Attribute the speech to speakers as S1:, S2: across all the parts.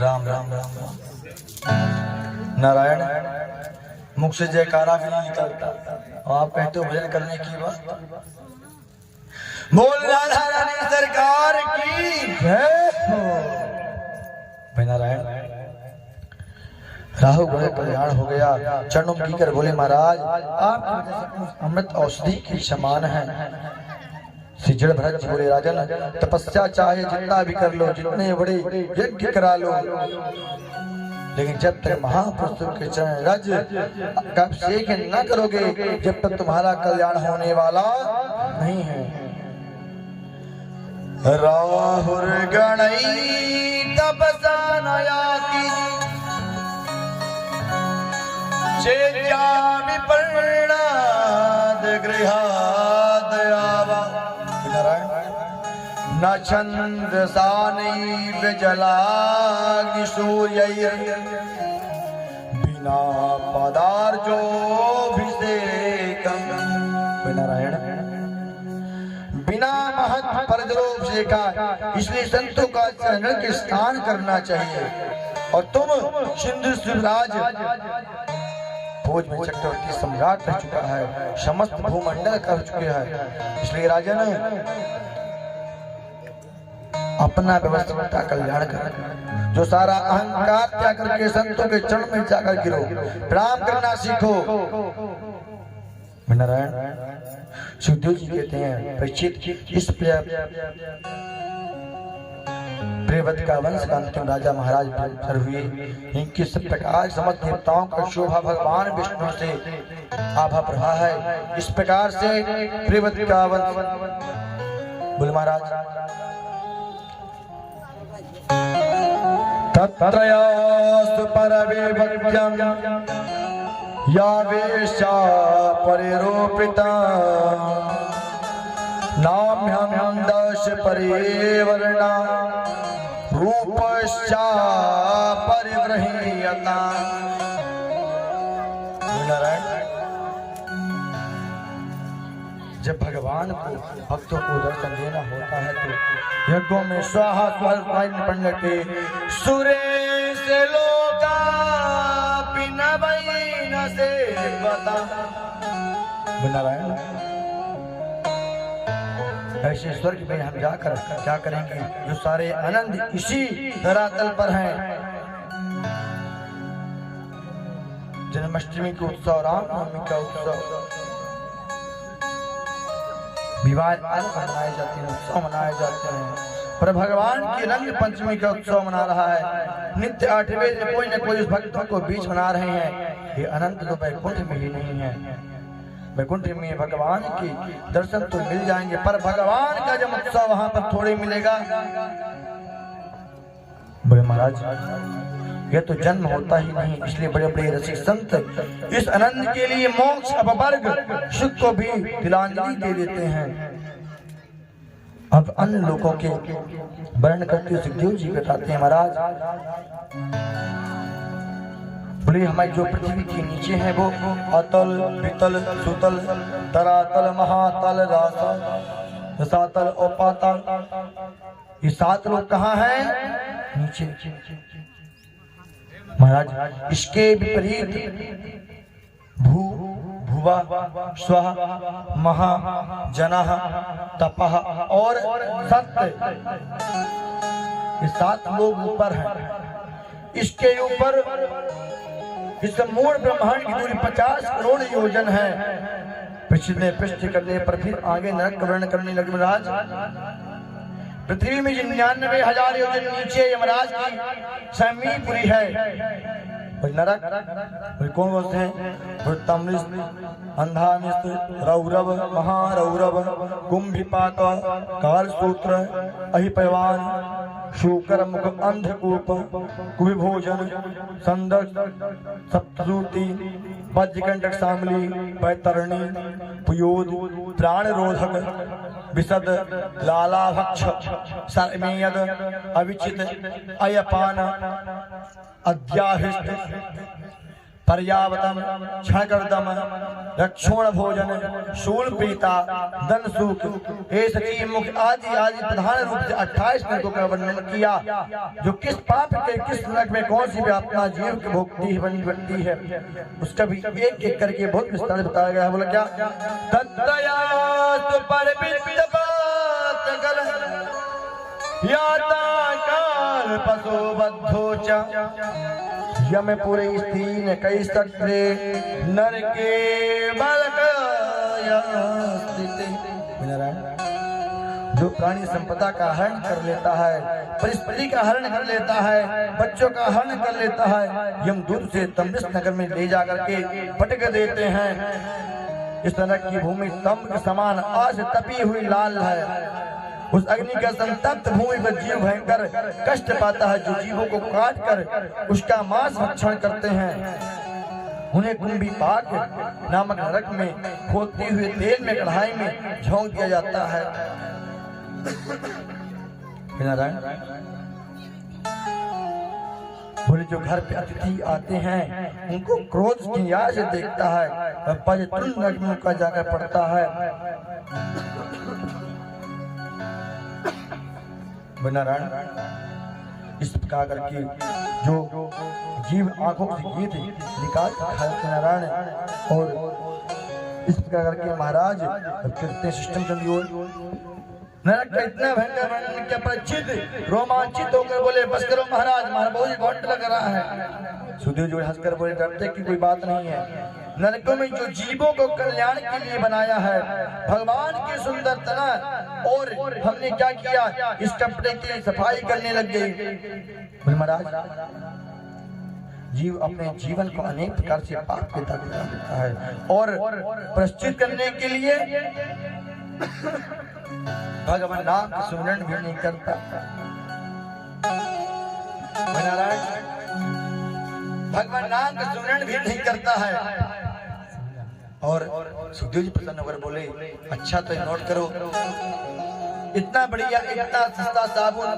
S1: राम राम राम राम। नारायण मुख से जयकारा भी नहीं निकलता और आप कहते हो भजन करने की बात। बोल राधा रानी सरकार की जय हो। भाई नारायण राहु ग्रह कल्याण हो गया। चरणों की कर बोले महाराज आप अमृत औषधि के समान है। श्री जड़ भरत बोले राजन तपस्या चाहे जितना भी कर लो, जितने बड़े यज्ञ करा लो, लेकिन जब तक महापुरुषों के चरण रज का अभिषेक न करोगे, जब तक तुम्हारा कल्याण होने वाला नहीं है। राहुल गणई तपसा नयाति चेत्या विपर्णाद गृहाद आवा। न चंद्र सानैव जलाग्नि सूर्यैः बिना पदार्जोऽभिषेकम्। नारायण बिना महत परलोक से का, इसलिए संतों का चरण के स्नान करना चाहिए। और तुम सिंधु शिवराज भोज में चक्रवर्ती सम्राट रह चुका है, समस्त भूमंडल कर चुके हैं, इसलिए राजन अपना व्यवस्थित कल्याण कर। जो सारा अहंकार त्याग करके संतों के चरण में जाकर गिरो, प्रणाम करना सीखो। नारायण सुखदेव जी कहते हैं, परीक्षित इस प्रियव्रत का वंश का अंतिम राजा महाराज सर हुए। इनकी सब प्रकार समस्त देवताओं का शोभा भगवान विष्णु से आभा रहा है। इस प्रकार से प्रियव्रत का वंश बोले महाराज तत्रयास्तु परविभक्त्यं यावेशा परिरूपिता नाम्यं दश परिवर्णा रूपश्चा परिव्रह्यता। जब भगवान को भक्तों को दर्शन देना होता है तो यज्ञों में स्वाहा पंडते सुरेश लोका बिना बहिन से बता। नारायण ऐसे स्वर्ग में हम जाकर क्या करेंगे, जो सारे आनंद इसी धरातल पर हैं। जन्माष्टमी का उत्सव, रामनवमी का उत्सव, विवाह मनाए जाते हैं, उत्सव मनाए जाते हैं, पर भगवान की रंग पंचमी का उत्सव मना रहा है। नित्य 8 बजे कोई न कोई उस भक्तों को बीच मना रहे हैं। ये अनंत तो वैकुंठ में ही नहीं है। वैकुंठ में भगवान की दर्शन तो मिल जाएंगे, पर भगवान का जब उत्सव वहां पर थोड़े मिलेगा। बोले महाराज यह तो जन्म होता ही नहीं, इसलिए बड़े बड़े रसिक संत इस आनंद के लिए मोक्ष अपवर्ग सुख को भी तिलांजलि दे देते हैं। अब अन्य लोगों के वर्णन करते हुए सुखदेव जी बताते हैं, महाराज बोले हमारी जो पृथ्वी के नीचे है वो अतल वितल सुतल तरातल महातल रातल रसातल और पाताल, ये 7 लोग कहाँ हैं? नीचे। महाराज इसके विपरीत भू भुवा स्वः महा जनः तपः और सत्य, ये 7 लोग ऊपर हैं। इसके ऊपर इस मूल ब्रह्मांड की दूरी 50 करोड़ योजन है। पिछले पृष्ठ करने पर फिर आगे नरक वर्णन करने लगे। महाराज पृथ्वी में 99,000 योजन नीचे यमराज की समीपुरी है। नरक कौन बोलते हैं? तमनिस्त, अंधानिस्त, रौरव, महारौरव, कुंभिपाक, कालसूत्र, अहिपैवान, शूकर मुख, अंधकूप, कुविभोजन, संदर्श, सप्तसूति, वज्रकंटक, शामली, वैतरणी, पुयोद, प्राणरोधक, विशद, लालाभक्ष, सर्मेयद, अविचित, अयपान, अध्याहिष्ट, पर्यावतम, क्षणकर्दम, रक्षोण भोजन, शूल पीता, दनसूक, मुख आदि आदि प्रधान रूप से 28 नरकों का वर्णन किया, जो किस पाप के किस नरक में कौन सी व्यापना जीव की भोक्ति बनती है, उसका भी एक एक करके बहुत विस्तार से बताया गया है। बोला क्या? तत्तयास्तु याता पशु बद्धो च यम पुरे स्तीन कई सक्रे नर के जो प्राणी संपदा का हरण कर लेता है, परिस्थिति का हरण कर लेता है, बच्चों का हरण कर लेता है, यमदूत से तमनिस नगर में ले जाकर के पटक देते हैं। इस नरक की भूमि तम के समान आज तपी हुई लाल है। उस अग्नि का संतप्त भूमि पर जीव भयंकर कष्ट पाता है, जो जीवों को काट कर उसका मांस भक्षण करते हैं। उन्हें कुंभिपाक नामक नरक में खोदते हुए तेल में कढ़ाई में झोंक दिया जाता है। बोले जो घर पे अतिथि आते हैं उनको क्रोध की याद से देखता है, नरक में उनका जाकर पड़ता है। नारायण इस प्रकार करके जो जीव आंखों से गीत निकाल नारायण और इस प्रकार करके महाराज करते सिस्टम नरक का इतना भयंकर वर्णन क्या परिचित रोमांचित होकर बोले बस करो महाराज हमारा बहुत घंट लग रहा है। सुधीर जो हंसकर बोले डरते की कोई बात नहीं है। नरकों में जो जीवों को कल्याण के लिए बनाया है भगवान की सुंदर तना और हमने क्या किया इस कपड़े की सफाई करने लग गए। महाराज जीव अपने जीवन को अनेक प्रकार से पाप के तक देता है और प्रश्चित करने के लिए भगवान नाम का सुमरण भी नहीं करता। भगवान नाम का सुमरण भी नहीं करता है। और सुखदेव जी प्रसन्न होकर बोले अच्छा तो नोट करो इतना बढ़िया इतना सस्ता साबुन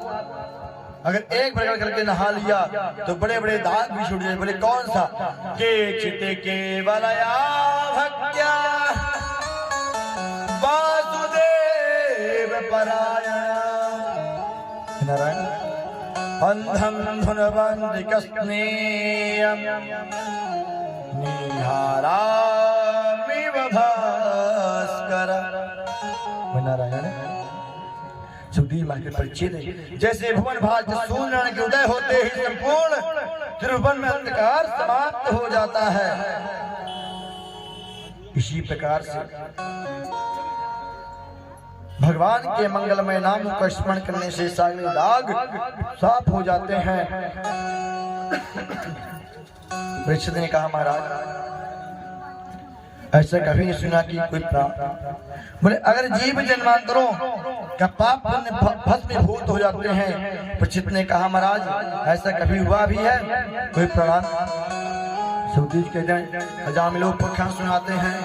S1: अगर एक बार करके नहा लिया तो बड़े बड़े दाग भी छूट जाए। बोले कौन सा के चिते केवलया भक्त्या वासुदेव परायण नारायण अंधम धुनवंदिकस्नेयम निहारामिव भास्कर नारायण सुखदेव महाराज के परिचित जैसे भुवन भाज सूर्य के उदय होते ही संपूर्ण त्रिभुवन में अंधकार समाप्त हो जाता है। इसी प्रकार से भगवान के मंगलमय नाम का स्मरण करने से सारे दाग साफ हो जाते हैं। परीक्षित ने कहा महाराज ऐसा कभी नहीं सुना कि कोई बोले अगर जीव जन्मांतरों का पाप भस्मीभूत हो जाते हैं। परीक्षित ने कहा महाराज ऐसा कभी हुआ भी है कोई प्रमाण। सुखदेव कहते हैं हजाम लोग पुरखा सुनाते हैं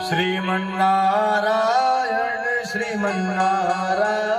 S1: श्रीमन्नारायण श्रीमन्नारायण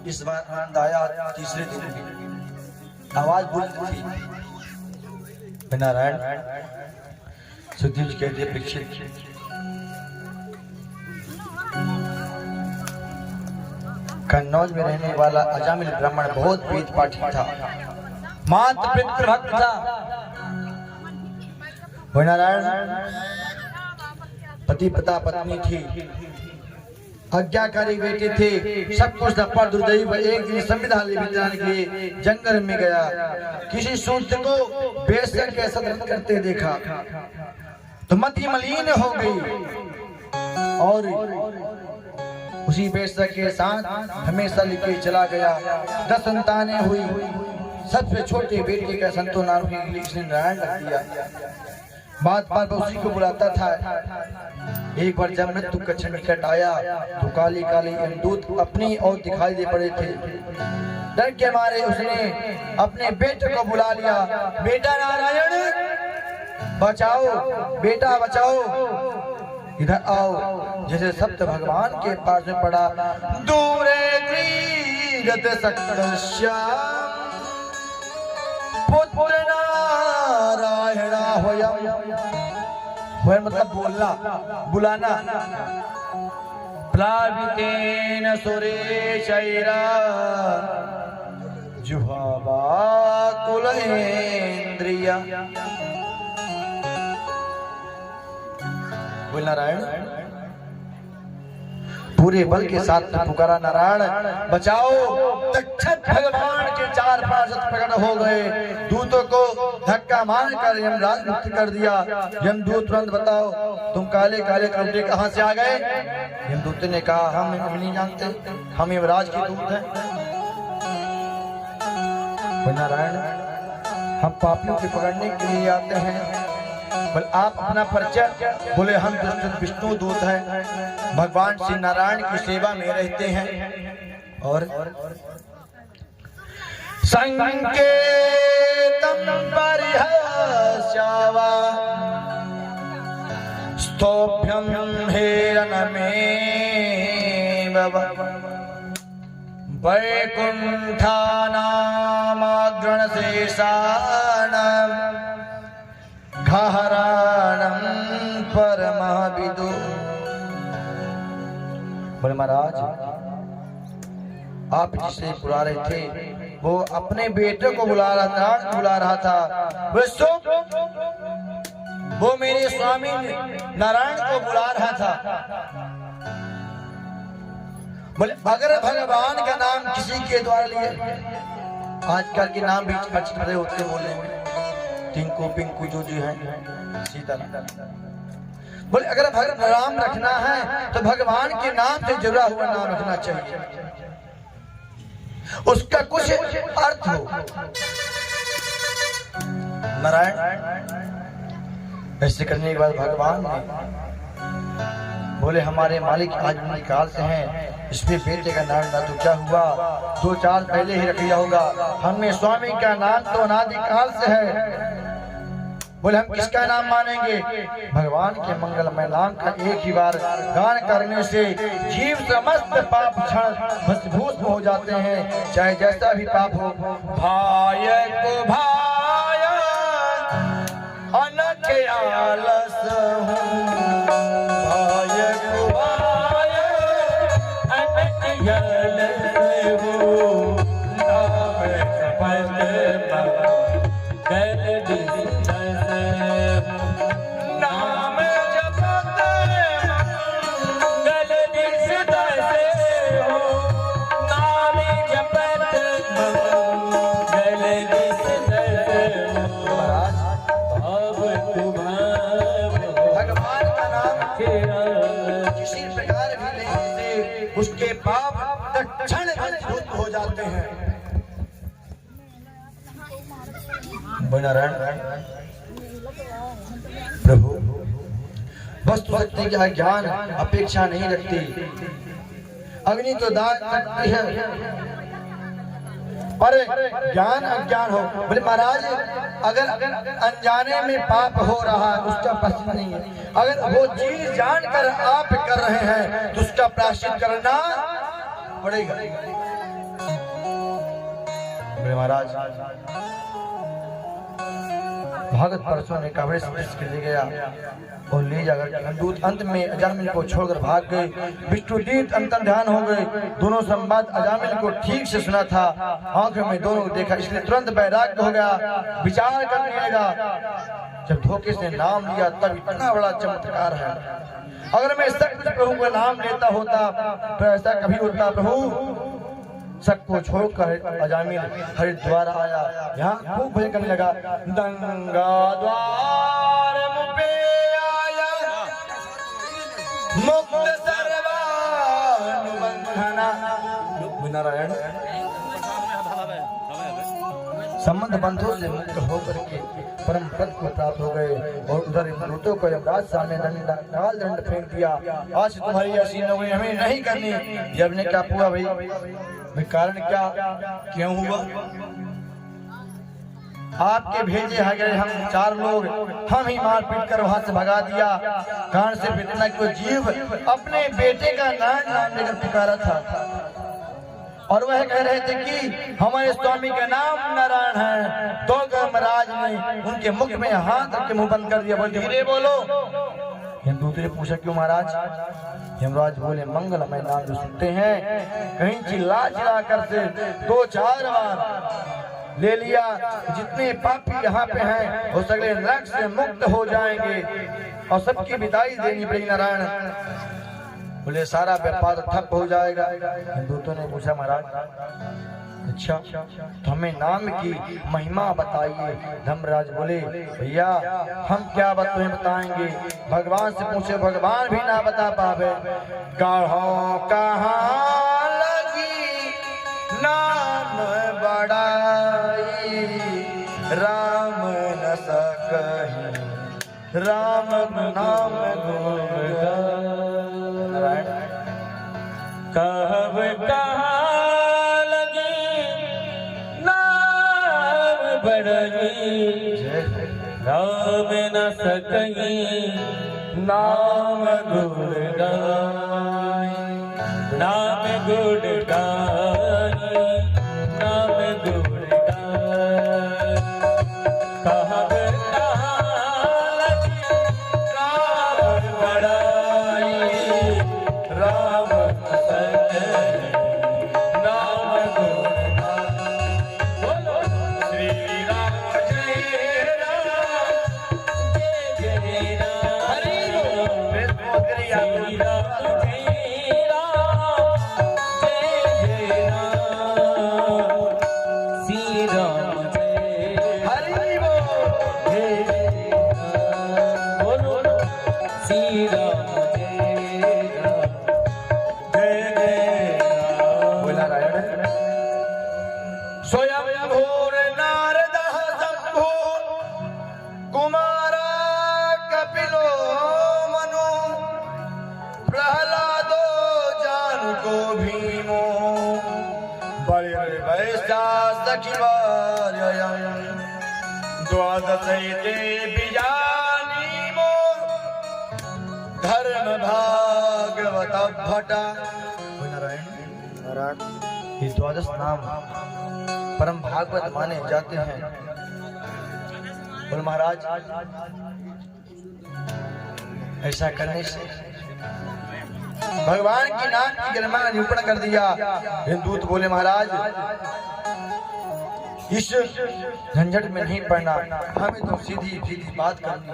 S1: इस बार आनंद आया। तीसरे दिन आवाज बुलंद थी। नारायण सुखदेव जी कहते परीक्षित कन्नौज में रहने वाला अजामिल ब्राह्मण बहुत वेद पाठी था, मात्र पितृभक्त था। नारायण पति पिता पत्नी थी, आज्ञाकारी बेटे थे, सब कुछ पर दुर्दैव एक दिन संविधान विधान के लिए जंगल में गया। किसी सूत्र को बेशक के सदन करते देखा तो मति मलिन हो गई और उसी बेशक के साथ हमेशा लेके चला गया। 10 संतानें हुई, सबसे छोटे बेटे का संतान नारायण रख दिया। बात बात उसी को बुलाता था। एक बार जब मृत्यु का क्षण निकट आया तो काली काली दूत अपनी ओर दिखाई दे पड़े थे। डर के मारे उसने अपने बेटे को बुला लिया। बेटा नारायण बचाओ बेटा बचाओ, इधर आओ। जैसे सप्त भगवान के पास में पड़ा, दूरे क्रीडत सक्तस्य पुत्र नारायणा होया, होया मतलब बोलना बुलाना। प्लावितेन सुरेशैरा जुहावा कुलेन्द्रिया। बोल नारायण, पूरे बल के साथ पुकारा नारायण बचाओ। तक्षक भगवान के 4 पार्षद प्रकट हो गए, दूतों को धक्का मारकर यमराज मुक्त कर दिया। यमदूत तुरंत बताओ तुम काले काले कपड़े कहां से आ गए? यमदूत ने कहा हम नहीं जानते, हम यमराज के दूत हैं। नारायण हम पापियों को पकड़ने के लिए आते हैं। बोले आप अपना परिचय? बोले हम विष्णु दूत हैं, भगवान श्री नारायण की सेवा में रहते हैं। और संकेतम परिहस्यावा स्तोभ्यम हेरणमेव वैकुंठानामाग्रणशेषाणां घहराणं परमविदु। बोले महाराज आप जिसे बुला रहे थे वो अपने बेटे को बुला रहा था। वो मेरे स्वामी नारायण को बुला रहा था। बोले अगर भगवान का नाम किसी के द्वारा लिए, आजकल के नाम भी अच्छे होते बोले, टिंकू पिंकू जो हैं सीता। बोले अगर भगवान नाम रखना है तो भगवान के नाम से जुड़ा हुआ नाम रखना चाहिए, उसका कुछ अर्थ हो। नारायण ऐसे करने के बाद भगवान ने बोले हमारे मालिक आज काल से हैं, इसमें बेटे का नाम ना तो क्या हुआ 2-4 पहले ही रख लिया होगा। हमें स्वामी का नाम तो अनादिकाल से है। बोले हम किसका नाम मानेंगे? भगवान के मंगलमय नाम का एक ही बार गान करने से जीव समस्त पाप क्षण भस्मीभूत हो जाते हैं, चाहे जैसा भी पाप हो। भाय को भाय अनख आलस हूँ, भाय को भाय अनख आलस हूँ, नाम उसके पाप तत्क्षण भस्मीभूत हो जाते हैं। प्रभु वस्तु शक्ति का ज्ञान अपेक्षा नहीं रखती, अग्नि तो दान सकती है पर ज्ञान अज्ञान हो। बोले महाराज अगर अनजाने में पाप हो रहा है उसका प्रायश्चित नहीं है, अगर वो चीज जानकर आप कर रहे हैं तो उसका प्रायश्चित करना पड़ेगा। बोले महाराज भगत परसों ने कवरेज के ले गया और ले जाकर दूत अंत में अजामिल को छोड़कर भाग गए। विष्णुदीप अंतर ध्यान हो गए। दोनों संवाद अजामिल को ठीक से सुना था, आंखों में दोनों को देखा, इसलिए तुरंत वैराग्य हो गया, विचार करने लगा। जब धोखे से नाम लिया तब इतना बड़ा चमत्कार है। अगर मैं सब कुछ प्रभु का नाम लेता होता तो ऐसा कभी होता। प्रभु सबको छोड़कर अजामिल हरिद्वार आया, यहाँ खूब भजन करने लगा। गंगा द्वार मुझे आया मुक्त सर्वानुबंधना। नारायण संबंध बंधुओं से मुक्त होकर के परम पद को प्राप्त हो गए और उधर दूतों को यमराज सामने डाल दंड फेंक दिया। आज तुम्हारी ऐसी नौकरी हमें नहीं करनी। जब ने क्या हुआ भाई कारण क्या क्यों हुआ? आपके भेजे है गए हम 4 लोग, हम ही मार पीट कर वहां से भगा दिया। कान से इतना कोई जीव अपने बेटे का नाम लेकर पुकारा था और वह कह रहे थे कि हमारे स्वामी का नाम नारायण है। तो धर्मराज ने उनके मुख में हाथ रख के मुंह बंद कर दिया। बोल धीरे बोलो। हिंदूत ने पूछा क्यों महाराज? यमराज बोले मंगलमय नाम जो सुनते हैं कहीं चिल्ला चिल्ला कर से 2-4 बार ले लिया, जितने पापी यहाँ पे हैं वो सगले नरक से मुक्त हो जाएंगे और सबकी विदाई देनी पड़ेगी। नारायण बोले सारा व्यापार ठप हो जाएगा। हिंदूतों ने पूछा महाराज अच्छा तो हमें नाम की महिमा बताइए। धर्मराज बोले भैया हम क्या बात तुम्हें बताएंगे, भगवान से पूछे भगवान भी ना बता पावे। कहो कहाँ लगी नाम बड़ाई, राम न सकहि राम नाम गुण
S2: कब कहाँ लगी नाम बड़ाई, राम न सकहि नाम गुण गाई, नाम गुण गाई, नाम गुण गाई। कब कहाँ लगी नाम बड़ाई, राम न सकहि नाम गुण गाई। बोलो श्री राम जय राम जय जय राम, हरि बोल श्री राम जय राम जय जय राम, श्री राम जय
S1: हरि बोल
S2: जय जय राम। बोलो श्री राम जय राम जय जय राम।
S1: बोला नारायण स्वयं भूर नारद शंभु कुमारा कपिलो मनु प्रहलादो जानुको भीमो बलिर्वैश्या सखिवार्ययम् द्वादशैते बीजानीमो धर्म भागवत भट्टा। नारायण ये 12 नाम परम भागवत माने जाते हैं। बोल महाराज ऐसा करने से भगवान की नाम की गरिमा का निरूपण कर दिया। हिंदूत बोले महाराज इस झंझट में नहीं पड़ना, हमें तो सीधी सीधी बात करनी,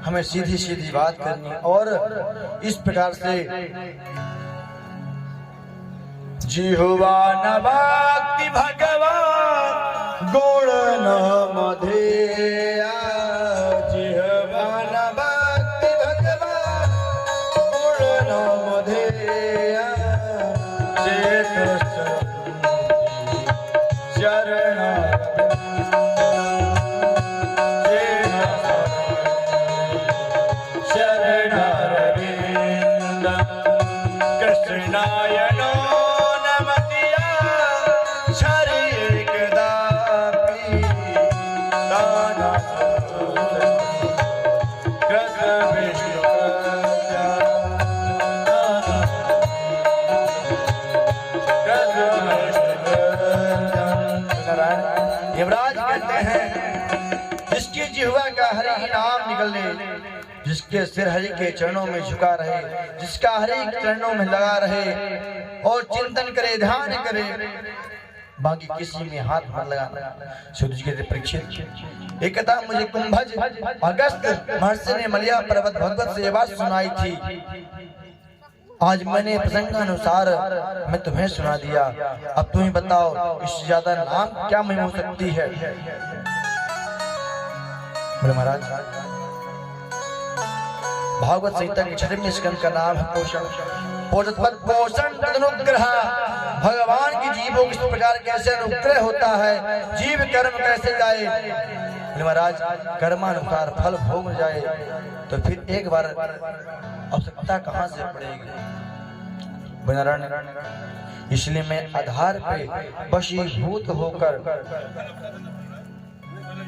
S1: हमें सीधी सीधी बात करनी और इस प्रकार से जिह्वा न भक्ति भगवान गुण न मधेया, जिह्वा न भक्ति भगवान गुण न मधेया, चेत चरण
S2: शरणारविंद
S1: कृष्णायनो नमतिया शरीर कदापि दाना कृष्ण विष्णु यमराज कहते हैं जिसकी जिह्वा का हरि नाम निकले, जिसके सिर हरि के चरणों में झुका रहे, जिसका हरि के चरणों में लगा रहे और चिंतन करे ध्यान करे, बाकी किसी में हाथ मत लगाना। शुद्ध जी के परीक्षित एक कथा मुझे कुंभज अगस्त महर्षि ने मलिया पर्वत भगवत से ये बात सुनाई थी। आज मैंने प्रसंगानुसार मैं तुम्हें सुना दिया। अब तुम्हें बताओ इससे ज्यादा नाम क्या महिमा हो सकती है। बोले महाराज भागवत संहिता के 6वें स्कंद का नाम है पोषण। पोषण तदनुग्रह, भगवान की जीवों को इस प्रकार कैसे अनुग्रह होता है, जीव कर्म कैसे जाए। बोले महाराज कर्मानुसार फल भोग जाए तो फिर एक बार आवश्यकता कहाँ से पड़ेगी। इसलिए मैं आधार पे वशीभूत होकर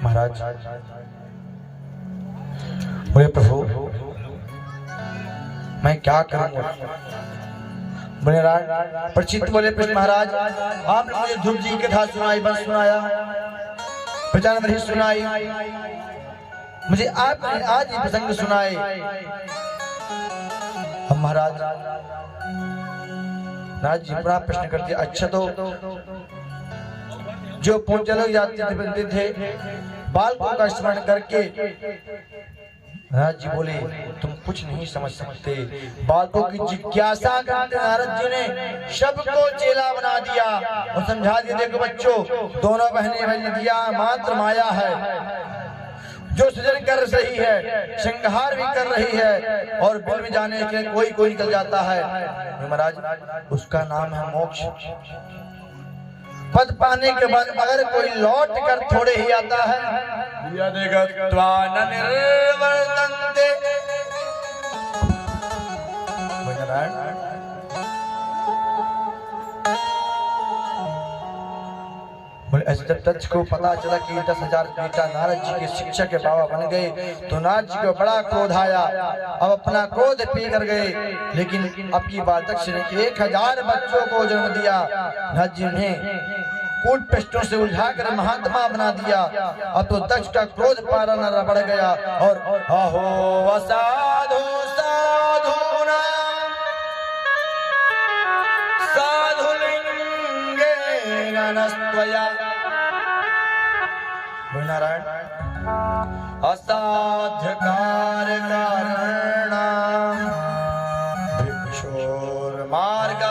S1: महाराज बोले प्रभु मैं क्या करूंगा। बोले परीक्षित बोले महाराज आपने मुझे ध्रुव जी की कथा सुनाई, बस सुनाया, प्रचार ही सुनाई, मुझे आपने आज ही प्रसंग सुनाए। हम महाराज नारद जी बड़ा प्रश्न करते, अच्छा तो जो पूज्य लोग जाते थे बालकों का स्मरण करके, नारद जी बोले तुम कुछ नहीं समझ सकते। बालकों की जिज्ञासा करते नारद जी ने सबको चेला बना दिया और समझा दिया, देखो बच्चों दोनों बहनें बन दिया मात्र माया है जो सृजन कर रही है, संहार भी कर रही है और बिल में जाने के कोई निकल जाता है महाराज, उसका नाम है मोक्ष। पद पाने के बाद अगर कोई लौट कर थोड़े ही आता है, ऐसे जब तक्ष को पता चला कि 10,000 बेटा नारद जी के शिक्षा के बाबा बन गए तो नारद जी को बड़ा क्रोध आया। अब अपना क्रोध पी कर गए, लेकिन अब की बार दक्ष ने 1000 बच्चों को जन्म दिया। नारद जी ने कूट पेस्टों से उलझाकर महात्मा बना दिया। अब तो दक्ष का क्रोध पारा न बढ़ गया और अहो साधु साधु नस्तया नारायण असाध्य कार्य कारणा भिक्षोर मार्ग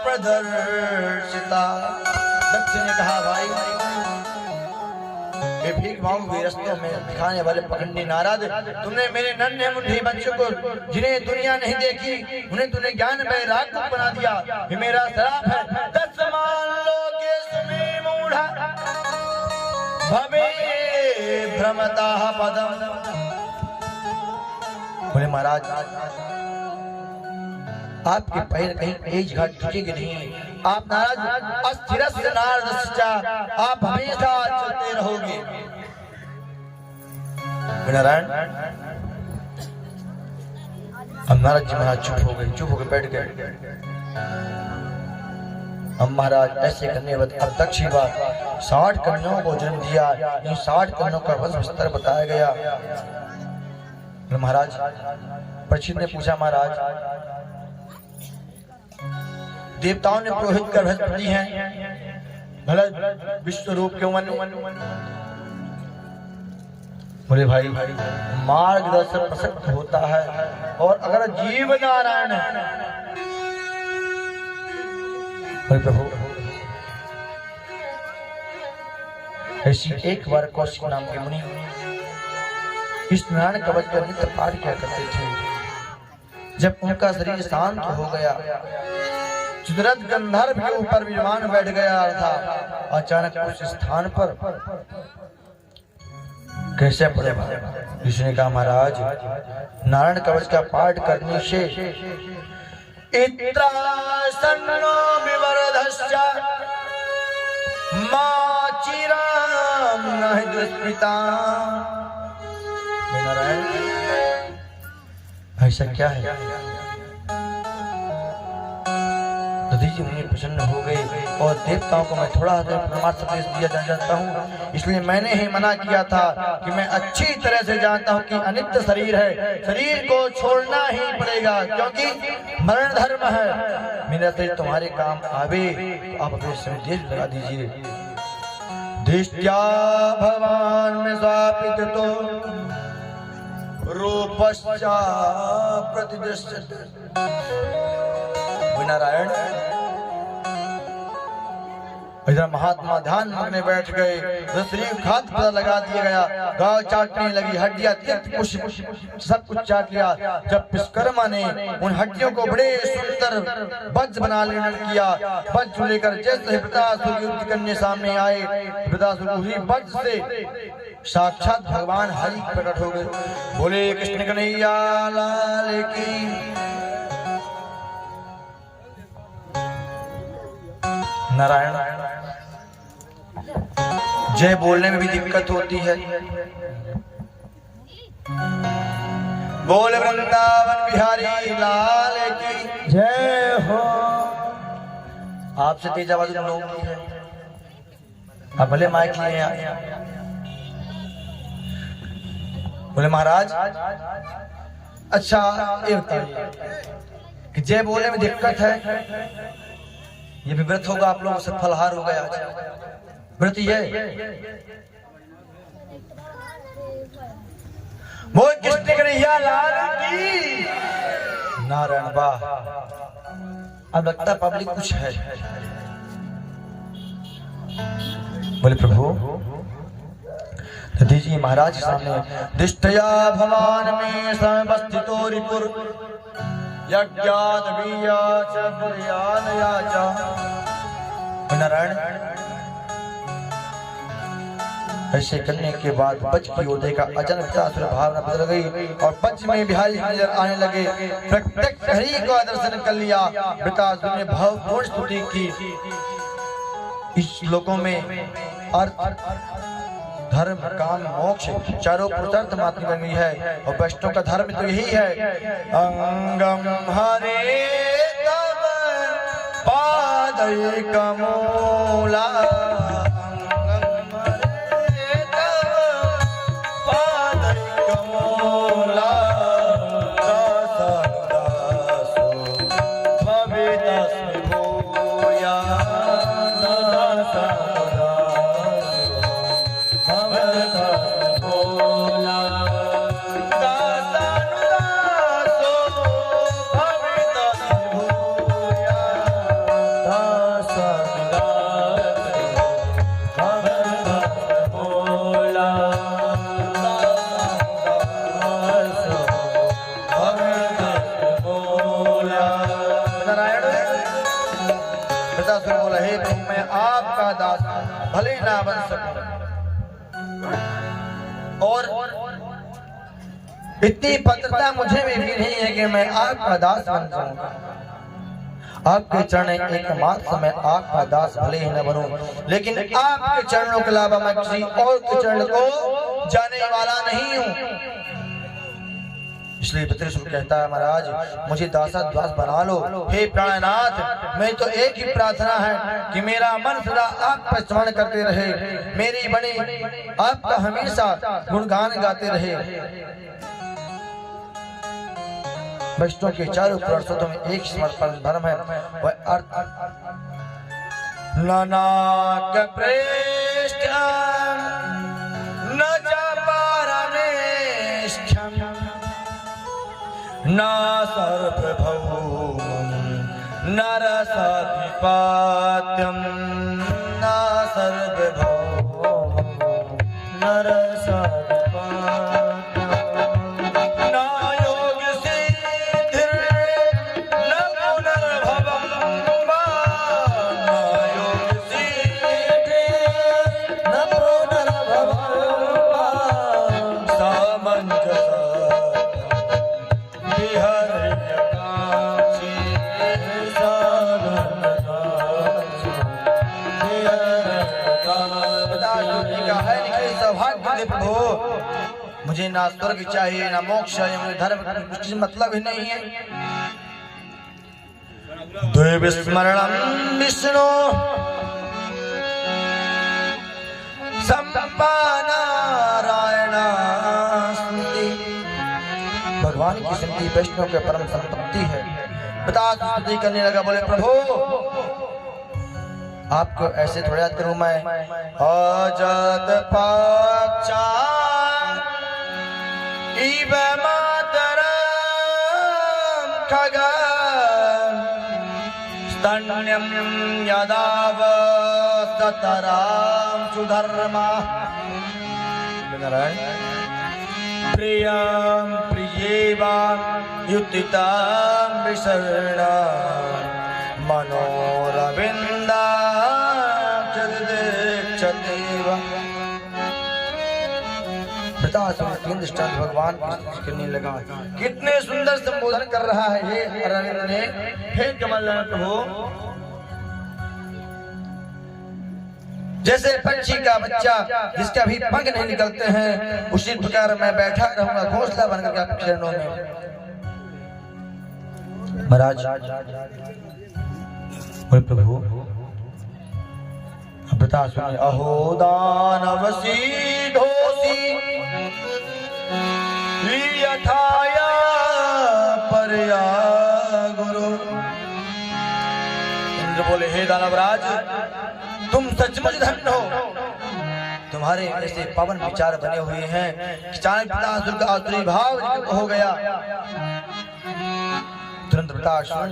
S1: प्रदर्शिता। दक्ष ने कहा भाई ये भीख मांगू रस्तों में दिखाने वाले पखंडी नारद, तुमने मेरे नन्हे मुन्ने बच्चों को जिन्हें दुनिया नहीं देखी उन्हें तुमने ज्ञान वैराग बना दिया। ये मेरा श्राप है। दस मान लो के सुने मूढ़ा भवे भ्रमता पदम। बोले महाराज आपके पैर कहीं तेज घाट झुकेंगे नहीं, आप नाराज अस्थिर आप हमेशा चलते रहोगे। नारायण अब नारद जी महाराज चुप हो गए बैठ गए। अब महाराज ऐसे करने बाद अब दक्ष बात 60 कन्याओं को जन्म दिया। इन 60 कन्याओं का वंश विस्तार बताया गया। महाराज परीक्षित ने पूछा महाराज देवताओं ने पुरोहित कर बृहस्पति हैं, भला विश्व रूप क्यों मन। बोले भाई मार्गदर्शन प्रसक्त होता है और अगर जीव नारायण है। प्रभु ऐसी एक बार कौशिक नाम के मुनि इस नारायण कवच का नित्य पाठ किया करते थे। जब उनका शरीर शांत हो गया, चित्ररथ गंधर्व के ऊपर विमान बैठ गया था, अचानक उस स्थान पर कैसे पड़े। ऋषि ने कहा महाराज नारायण कवच का पाठ करने से इत्रासन्नो विवर्धश्च माचिराम नहि दुष्कृता। नारायण ऐसा क्या है। दधीजी मुनि प्रसन्न हो गए और देवताओं को मैं थोड़ा प्रमाण संदेश दिया जानता हूँ, इसलिए मैंने ही मना किया था कि मैं अच्छी तरह से जानता हूँ कि अनित्य शरीर है, शरीर को छोड़ना ही पड़ेगा क्योंकि मरण धर्म है। मेरा शरीर तुम्हारे काम आवे तो आप अपने समय देश लगा दीजिए। दृष्टया भगवान में स्वापित तो रूपश्चा प्रतिदृश्यते। नारायण इधर महात्मा ध्यान में बैठ गए, शरीर खाद पता लगा दिया गया, गाँव चाटने लगी, हड्डियां सब कुछ चाट लिया। जब विश्वकर्मा ने उन हड्डियों को बड़े सुंदर वज्र बना लेना किया, वज्र लेकर जैसे वृतासुर युद्ध करने सामने आए, वृतासुर उसी वज्र से साक्षात भगवान हरि प्रकट हो गए। बोले कृष्ण कन्हैया लाल की। नारायण, जय बोलने में भी दिक्कत होती है। बोल वृंदावन बिहारी लाल की
S2: जय हो।
S1: आपसे तेज आवाज में लोग की है, आप भले माइक लिए आए। बोले महाराज, अच्छा ये बताइए कि जय बोलने में दिक्कत है, ये भी व्रत होगा आप लोगों से, फलहार हो गया आज व्रत ये बोल कृष्ण कन्हैया लाल की नारायण। वाह, अब लगता पब्लिक कुछ है। बोले प्रभु दीजिए महाराज के सामने। दिष्टया भवान में समवस्थितो रिपुर यज्ञात बीयाच बुर्यान याचा। नारायण, ऐसे करने के बाद बच की ओर देखा, अचानक भावना बदल गई और बच में बिहारी नजर आने लगे। प्रत्यक्ष हरि का दर्शन कर लिया। वृतासुर ने भावपूर्ण स्तुति की। इस श्लोकों में अर्थ, धर्म, काम, मोक्ष चारों पुरुषार्थ मात्र बनी है और वैष्णव का धर्म तो यही है। अंगम हरे तव पादैकमूला, भले ना बन सकूं और इतनी पत्रता मुझे भी नहीं है कि मैं आपका दास बन जाऊंगा। आपके चरण एकमात्र मैं आपका दास भले ही न बनूं, लेकिन आपके चरणों के अलावा मैं किसी और के चरण को जाने वाला नहीं हूं। इसलिए पितृसुर कहता है महाराज मुझे दासादास बना लो। हे प्राणनाथ, मैं तो एक ही प्रार्थना है कि मेरा मन सदा आप पर स्मरण करते रहे, मेरी बनी आपका हमेशा गुणगान गाते रहे। वैष्णव के चारों पुरुषों में एक समर्पण धर्म है, वह अर्थ नानाक प्रेष्ठ न न सर्वभौमं नरसाधिपात्यं न सर्वभौमं नरसाधिपात्यं न योगसिद्धिर् न पुनर्भवं वा न योगसिद्धिर् न पुनर्भवं वा सामञ्जस्य मुझे ना स्वर्ग चाहिए ना मोक्ष चाहिए, मुझे धर्म कुछ मतलब ही नहीं है। द्वैविस्मरणं विष्णु सम्पानारायण स्मृति। भगवान की स्मृति वैष्णव के परम संपत्ति है। बता स्तुति करने लगा। बोले प्रभु आपको ऐसे थोड़ा याद करूं मैं। अजत पक्षा इव मातरं खगं स्तन्यं यदावसतरां सुधर्मा। प्रियं प्रियेवां युतितां विशरणा मनोरविंदा दृष्टांत भगवान करने लगा। कितने सुंदर संबोधन कर रहा है ये अरविंद ने। हे कमल प्रभु जैसे पक्षी का बच्चा जिसके अभी पंख नहीं निकलते हैं, उसी प्रकार मैं बैठा रहूंगा घोंसला बनकर के आपके चरणों में। महाराज बोले प्रभु बता सुनिए। अहो दानवसी धोसी यथाया परया गुरु। इंद्र बोले हे दानवराज तुम सचमुच धन्य हो, तुम्हारे ऐसे पावन विचार बने हुए हैं कि चाणक्य पितासुर का आसुरी भाव हो गया। तुरंत वृतासुर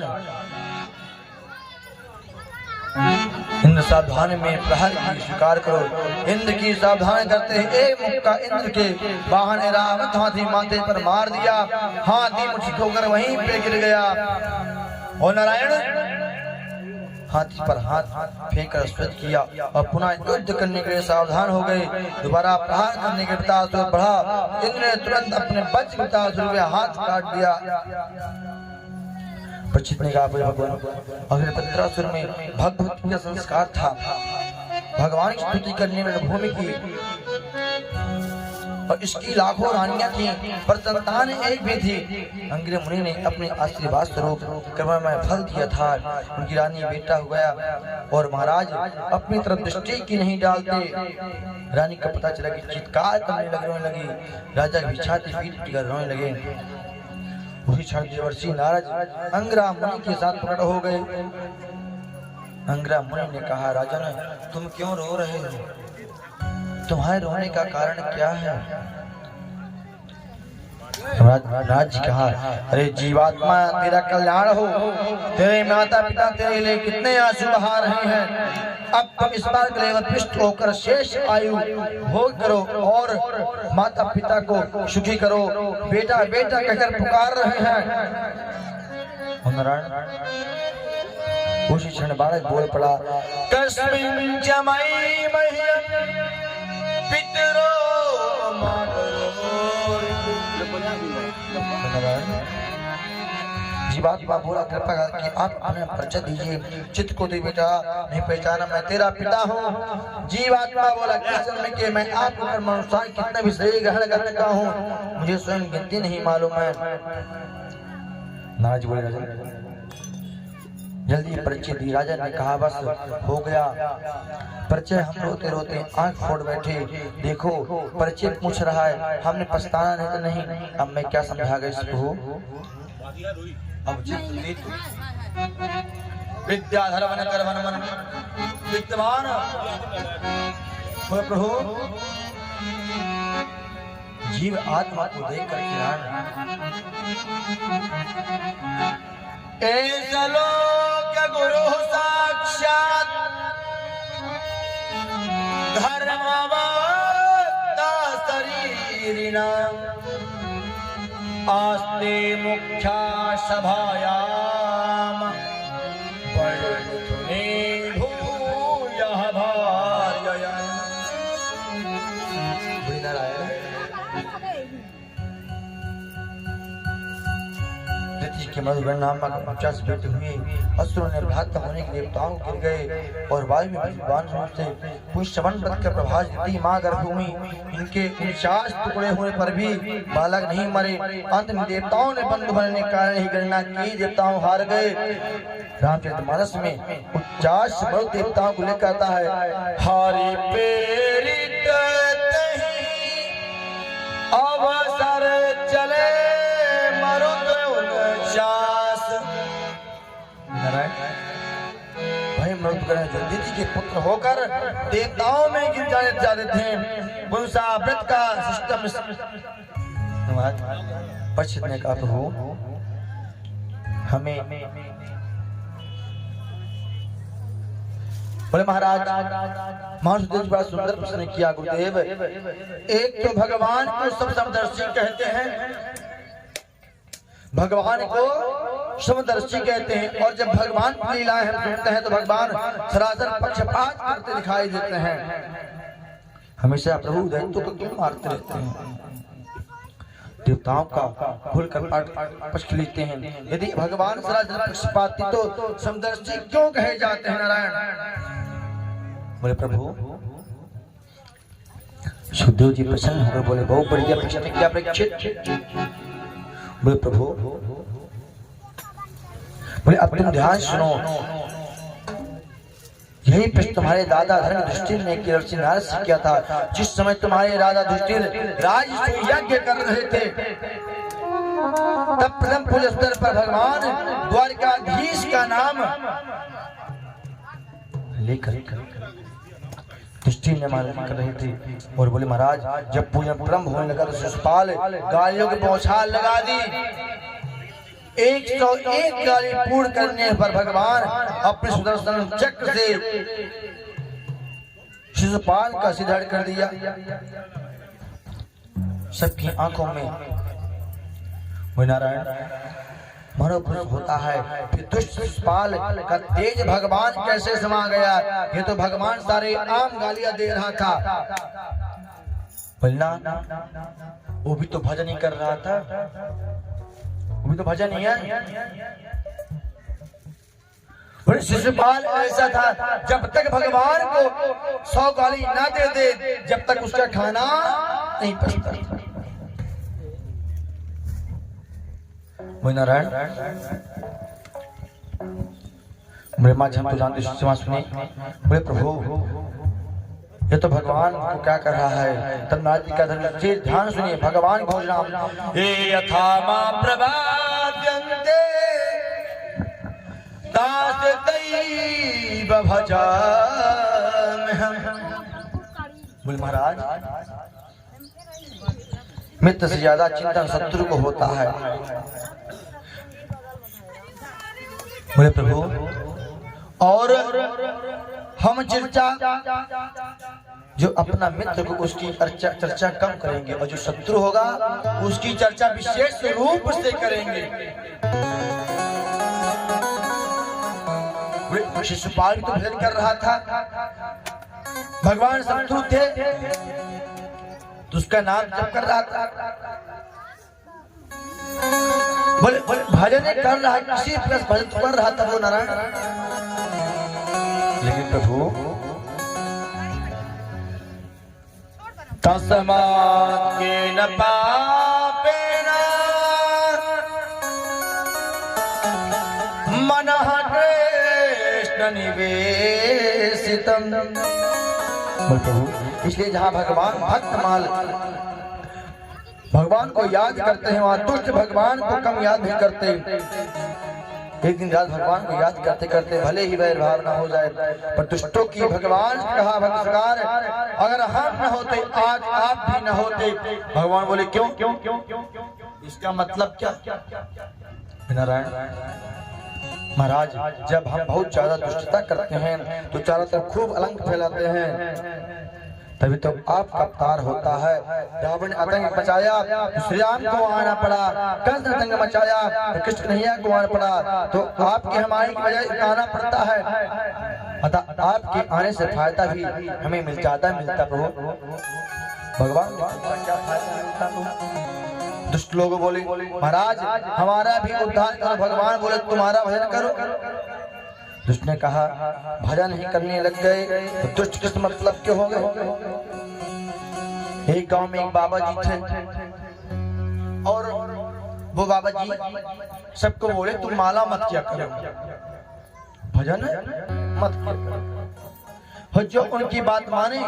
S1: इंद्र सावधान में प्रहर की स्वीकार करो। इंद्र की सावधान करते हैं एक मुक्का इंद्र के वाहन रावत हाथी माथे पर मार दिया। हाथी मूर्छित होकर वहीं पे गिर गया और नारायण हाथी पर हाथ फेंक कर स्थित किया और पुनः युद्ध करने के लिए सावधान हो गए। दोबारा प्रहार करने के वृतासुर बढ़ा। इंद्र ने तुरंत अपने वज्र वृतासुर के हाथ काट दिया। परीक्षित ने कहा भगवान अगर वृत्रासुर में भगवती का संस्कार था, भगवान की स्तुति करने में भूमि की और इसकी लाखों रानियां थी पर संतान एक भी थी। अंग्रेज मुनि ने अपने आशीर्वाद स्वरूप कर्ममय फल दिया था। उनकी रानी बेटा हो गया और महाराज अपनी तरफ दृष्टि की नहीं डालते। रानी का पता चला कि चित्कार करने रोने लगी। राजा की छाती पीट कर रोने लगे। उसी क्षण देवर्षि नारद अंगरा मुनि के साथ प्रकट हो गए। अंगरा मुनि ने कहा राजन तुम क्यों रो रहे हो, तुम्हारे रोने का कारण क्या है? राज जी कहा अरे जीवात्मा तेरा कल्याण हो, तेरे माता पिता तेरे लिए कितने आंसू बहा रहे हैं। अब तुम इस बार केवल पुष्ट होकर शेष आयु भोग करो और माता पिता को सुखी करो। बेटा बेटा कहकर पुकार रहे हैं। उसी क्षण बालक बोल पड़ा कस्मिन जमाई मह्यम पितरो जीवात्मा बोला कृपा कि आप अपने परिचय दीजिए। चित्त को दे बेटा नहीं पहचाना मैं तेरा पिता हूँ। जीवात्मा बोला कृष्ण में कि मैं आपके कर्मानुसार कितना भी सही ग्रहण कर चुका हूँ, मुझे स्वयं गिनती नहीं मालूम है। नाराज बोले जल्दी परिचय दी। राजा ने कहा बस हो गया परिचय। हम रोते रोते आंख फोड़ बैठे। देखो परिचय पूछ रहा है, हमने पछताना नहीं तो नहीं। अब मैं क्या समझा गया इसको। अब विद्याधर वन कर वन मन विद्वान प्रभु जीव आत्मा को देख कर ऐसा लोक गुरु साक्षात धर्मवता शरीरिणा आस्ते मुख्या सभायाम वर्णितुने भूयः भार्यया। के मधुगण नामक 50 बेटे हुए। असुरों ने भ्रात होने के देवताओं गिर गए और वायु में विद्वान रूप से पुष्यवन व्रत का प्रभास देती मां गर्भभूमि। इनके 49 टुकड़े होने पर भी बालक नहीं मरे। अंत में देवताओं ने बंधु बनने के कारण ही गणना की, देवताओं हार गए। रामचरितमानस में 49 मरुत देवताओं को लेकर आता है हरि प्रेरित अवसर चले भाई मरुदगण जो दिति के पुत्र होकर देवताओं में गिर जाते थे। पुंसा व्रत का सिस्टम पश्चित ने कहा प्रभु हमें बोले महाराज महासुदेव बड़ा सुंदर प्रश्न किया गुरुदेव। एक तो भगवान को सब समदर्शी कहते हैं, भगवान को समदर्शी कहते हैं, और जब भगवान की लीलाएं हम सुनते हैं तो भगवान सरासर पक्षपात करते दिखाई देते हैं। हमेशा प्रभु दैत्यों को क्यों मारते रहते हैं, देवताओं का खुलकर पक्ष लेते हैं। यदि भगवान सरासर पक्षपाती तो समदर्शी क्यों कहे जाते हैं नारायण। बोले प्रभु सुखदेव जी प्रसन्न होकर बोले बहुत बढ़िया प्रश्न किया परीक्षित। बोले प्रभु, बोले अब तुम ध्यान सुनो, यही प्रश्न तुम्हारे दादा धर्म युधिष्ठिर ने ऋषि नारद से किया था। जिस समय तुम्हारे राजा युधिष्ठिर राजसूय यज्ञ कर रहे थे, तब प्रथम पूज्य स्तर पर भगवान द्वारकाधीश का नाम लेकर युधिष्ठिर ने मालूम कर रही थी और बोले महाराज जब पूजन प्रारंभ होने लगा तो शिशुपाल गालियों की बौछार लगा दी। 101 गाली पूर्ण करने पर भगवान अपने सुदर्शन चक्र से शिशुपाल का सिर कर दिया। सबकी आंखों में नारायण मनोपुरुष होता है। फिर दुष्ट शिशुपाल का तेज भगवान कैसे समा गया? ये तो भगवान सारे आम गालियां दे रहा था। बोलना वो भी तो भजन ही कर रहा था, वो भी तो भजन ही है। शिशुपाल ऐसा था, जब तक भगवान को 100 गाली ना दे दे जब तक उसका खाना नहीं पचता। नारायण ब्रह्मा जी हम तो जानते सुनी। बोले प्रभु ये तो भगवान को क्या कर रहा है? तब नारद जी का धर्म ध्यान सुनिए। भगवान घोषणा यथा मां प्रभाद्यन्ते दासदैव भजाम्यहम्। बोले महाराज मित्र से ज्यादा चिंतन शत्रु को होता है। बोले प्रभु और हम चर्चा जो अपना मित्र को उसकी चर्चा कम करेंगे और जो शत्रु होगा उसकी चर्चा विशेष रूप से करेंगे। शिशुपाल तो भजन कर रहा था, भगवान शत्रु थे तो उसका नाम जप कर रहा था। बोले भजन कर रहा है, किसी प्लस भजन कर रहा था वो नारायण। लेकिन प्रभु तस्मात् केन पापेन मनः कृष्ण निवेशितम्। बोले प्रभु इसलिए जहाँ भगवान भक्तमाल भगवान को याद करते हैं वहाँ दुष्ट भगवान को कम याद नहीं करते। एक दिन रात भगवान को याद करते करते भले ही वैर भाव न हो जाए पर दुष्टों की भगवान कहा भगवान अगर हम न होते आज आप भी न होते। भगवान बोले क्यों? इसका मतलब क्या? नारायण महाराज जब हम बहुत ज्यादा दुष्टता करते हैं तो चारों तरफ खूब अलंक फैलाते हैं तभी तो आपका अवतार होता है। रावण आतंक मचाया श्री राम को आना पड़ा, कंस ने आतंक मचाया तो कृष्ण कन्हैया को आना पड़ा, तो आपके हमारे की वजह आना पड़ता है। अतः आपके आने से फायदा भी हमें मिलता प्रभु। भगवान क्या फायदा मिलता? दुष्ट लोग बोले महाराज हमारा भी उद्धार करो। भगवान बोले तुम्हारा भजन करो। दुष्ट ने कहा भजन ही करने लग गए तो दुष्ट किस मतलब के हो गए? एक गांव में एक बाबा जी थे और वो बाबा जी सबको बोले तुम माला मत किया करो, भजन मत करो। जो उनकी बात माने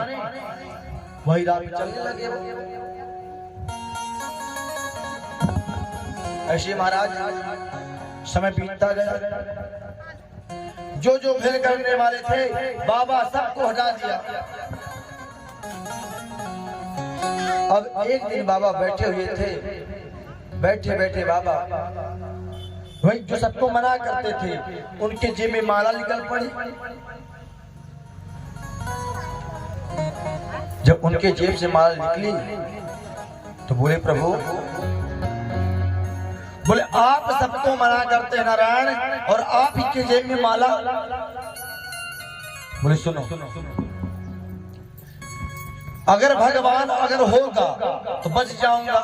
S1: वही राह पे चलने लगे। ऐसे महाराज समय बीतता गया। जो जो भेद करने वाले थे बाबा सबको हटा दिया। अब एक दिन बाबा बैठे हुए थे, बैठे बैठे बाबा वही जो सबको मना करते थे उनके जेब में माला निकल पड़ी। जब उनके जेब से माला निकली तो बोले प्रभु बोले आप सबको मना करते हैं नारायण और आप ही के जेब में माला। बोले सुनो अगर भगवान अगर होगा तो बच जाऊंगा,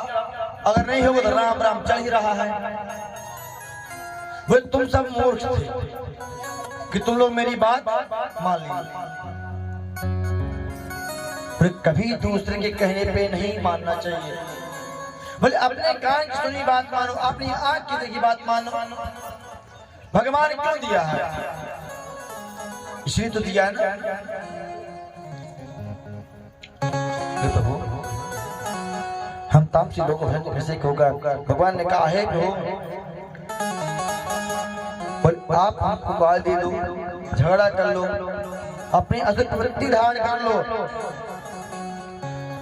S1: अगर नहीं होगा तो राम राम चल ही रहा है। बोले तुम सब मूर्ख थे कि तुम लोग मेरी बात मान ली। बोले कभी दूसरे के कहने पे नहीं मानना चाहिए। बोले अपने कान की सुनी बात मानो, अपनी आंख की देखी बात मानो। भगवान क्यों दिया है? इसलिए तो दिया है ना। प्रभु हम तामसी लोगों को कैसे होगा? भगवान ने कहा है कि आप हमको गाल दे दो, झगड़ा कर लो, अपनी असुर वृत्ति धारण कर लो,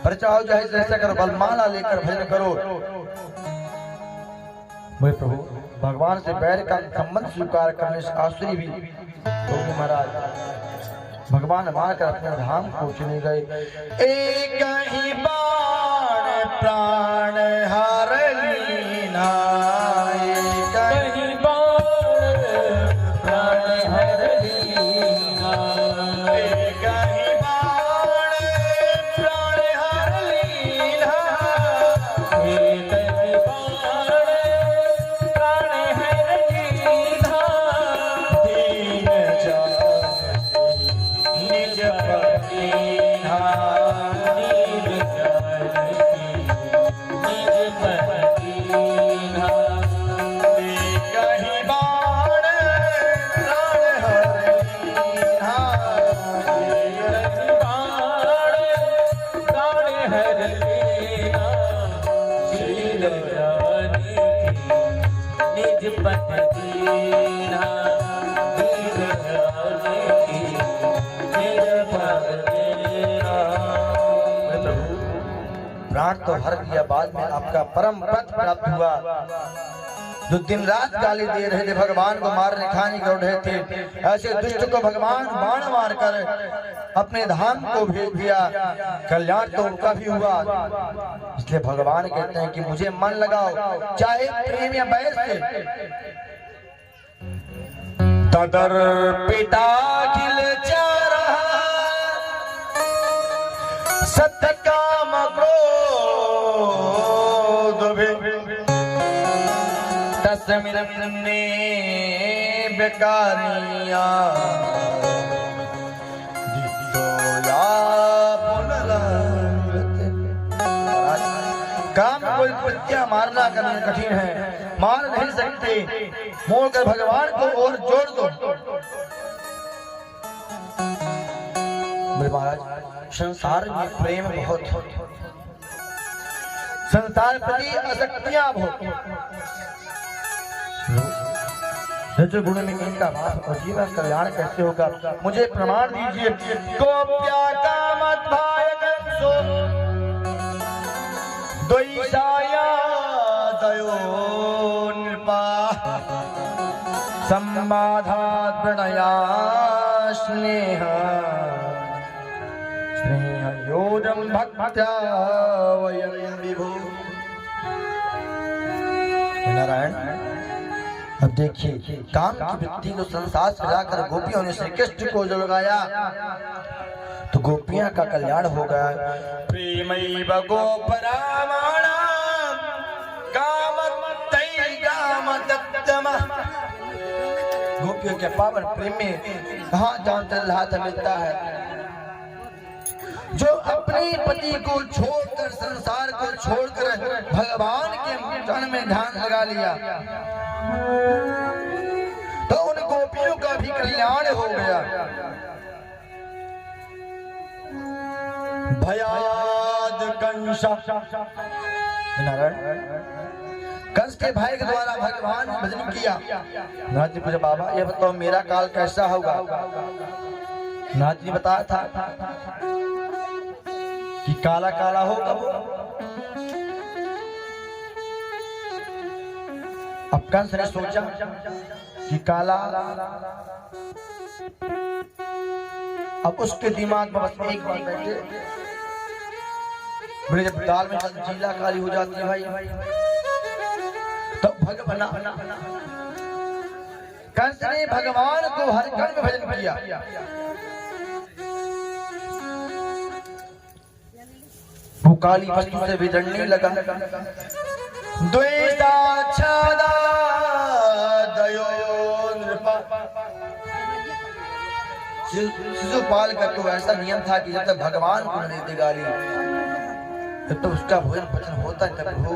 S1: पर चाहो चाहे ऐसा करो, बलमाला लेकर भजन करो। मेरे प्रभु भगवान से बैर का संबंध स्वीकार करने से आसुरी भी होगी महाराज। भगवान मारकर अपने धाम को चले गए। एक ही बाण प्राण हर लीना, एक ही बाण प्राण हर लीना, एक ही बाण प्राण हर लीना,
S2: एक ही बाण प्राण हर लीना,
S1: दीन जानती निज पदीना,
S2: नील जानती निज पदीना,
S1: एक ही बाण प्राण हर लीना,
S2: एक ही बाण प्राण हर लीना, नील जानती निज पदीना, नील जानती निज पदीना।
S1: प्राण तो हर दिया, बाद में आपका परम पद प्राप्त हुआ। जो दिन रात गाली दे रहे थे, भगवान को मारने खाने को रहे थे, ऐसे दुष्ट को भगवान बाण मार कर अपने धाम को भेज दिया। कल्याण तो उनका भी हुआ। इसलिए भगवान कहते हैं कि मुझे मन लगाओ, चाहे प्रेम या बैर से। तदर पिता खिल चारा सत्य काम क्रोध तस्मिन बेकारिया काम कोई पत्तियां मारना करना कठिन है, मार नहीं सकते। मोड़ कर भगवान को और जोड़ दो। मेरे महाराज संसार में प्रेम बहुत, संसार प्रति आसक्तियां बहुत, गुण में इनका जीवन कल्याण कैसे होगा? मुझे प्रमाण दीजिए। गोप्या का मत भायकंसो द्वैषाया दयो नृपा संबाधात् प्रणया स्नेह स्नेह योजम भक्त्या वयं विभो। नारायण अब देखिए काम की वृत्ति को संसार से लाकर गोपियों ने श्री कृष्ण को जो लगाया तो गोपियां का कल्याण हो गया। प्रेमैव गोपरामाणा कामतैगामदत्तम। गोपियों के पावन प्रेम में कहाँ जानते लाभ मिलता है? जो अपने पति को छोड़कर, संसार को छोड़कर भगवान के चरण में ध्यान लगा लिया तो उन गोपियों का भी कल्याण हो गया। भयाद कंस, नारायण कंस के भय के द्वारा भगवान ने भजन किया। नाथ जी पूछा बाबा ये बताओ मेरा काल कैसा होगा? नाथ जी बताया था कि काला काला होगा। अब कंस ने सोचा कि काला, अब उसके दिमाग में बस एक बात बैठे, बोले जब दाल में जीला काली हो जाती है भाई तो भगवान कंस ने भगवान को हर कण में भजन किया। वो काली वस्तु से बिगड़ने लगा। द्वेषाच्छादा दयो नृपा शिशुपाल का तो ऐसा नियम था कि जब तक भगवान को न देते गाली तब तो उसका भोजन पचन होता है। तब हो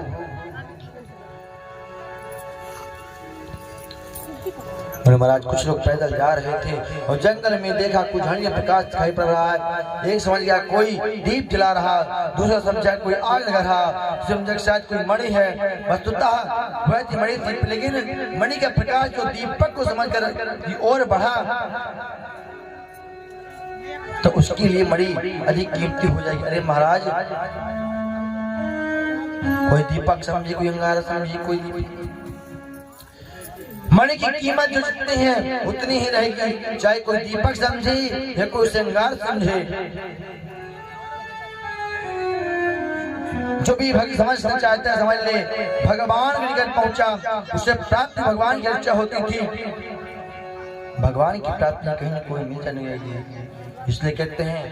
S1: और महाराज कुछ लोग पैदल जा रहे थे और जंगल में देखा कुछ हल्के प्रकाश दिखाई पड़ रहा है। एक समझ गया कोई दीप जला रहा, दूसरा समझा कोई आग लगा रहा, समझा शायद कोई मणि है। वस्तुतः वह थी मणि थी, लेकिन मणि का प्रकाश जो दीपक को समझकर और बढ़ा तो उसके लिए मणि अधिक कीमती हो जाएगी। अरे महाराज, कोई दीपक समझे, कोई अंगारा समझे, कोई मणि की कीमत जो जितनी है उतनी ही रहेगी, चाहे कोई दीपक समझे या कोई श्रृंगार समझे। जो भी भक्त समझना चाहता है समझ ले, भगवान के निकट पहुंचा उसे प्राप्ति भगवान की इच्छा होती थी। भगवान की प्राप्ति कहीं न कोई मिल जाएगी, इसलिए कहते हैं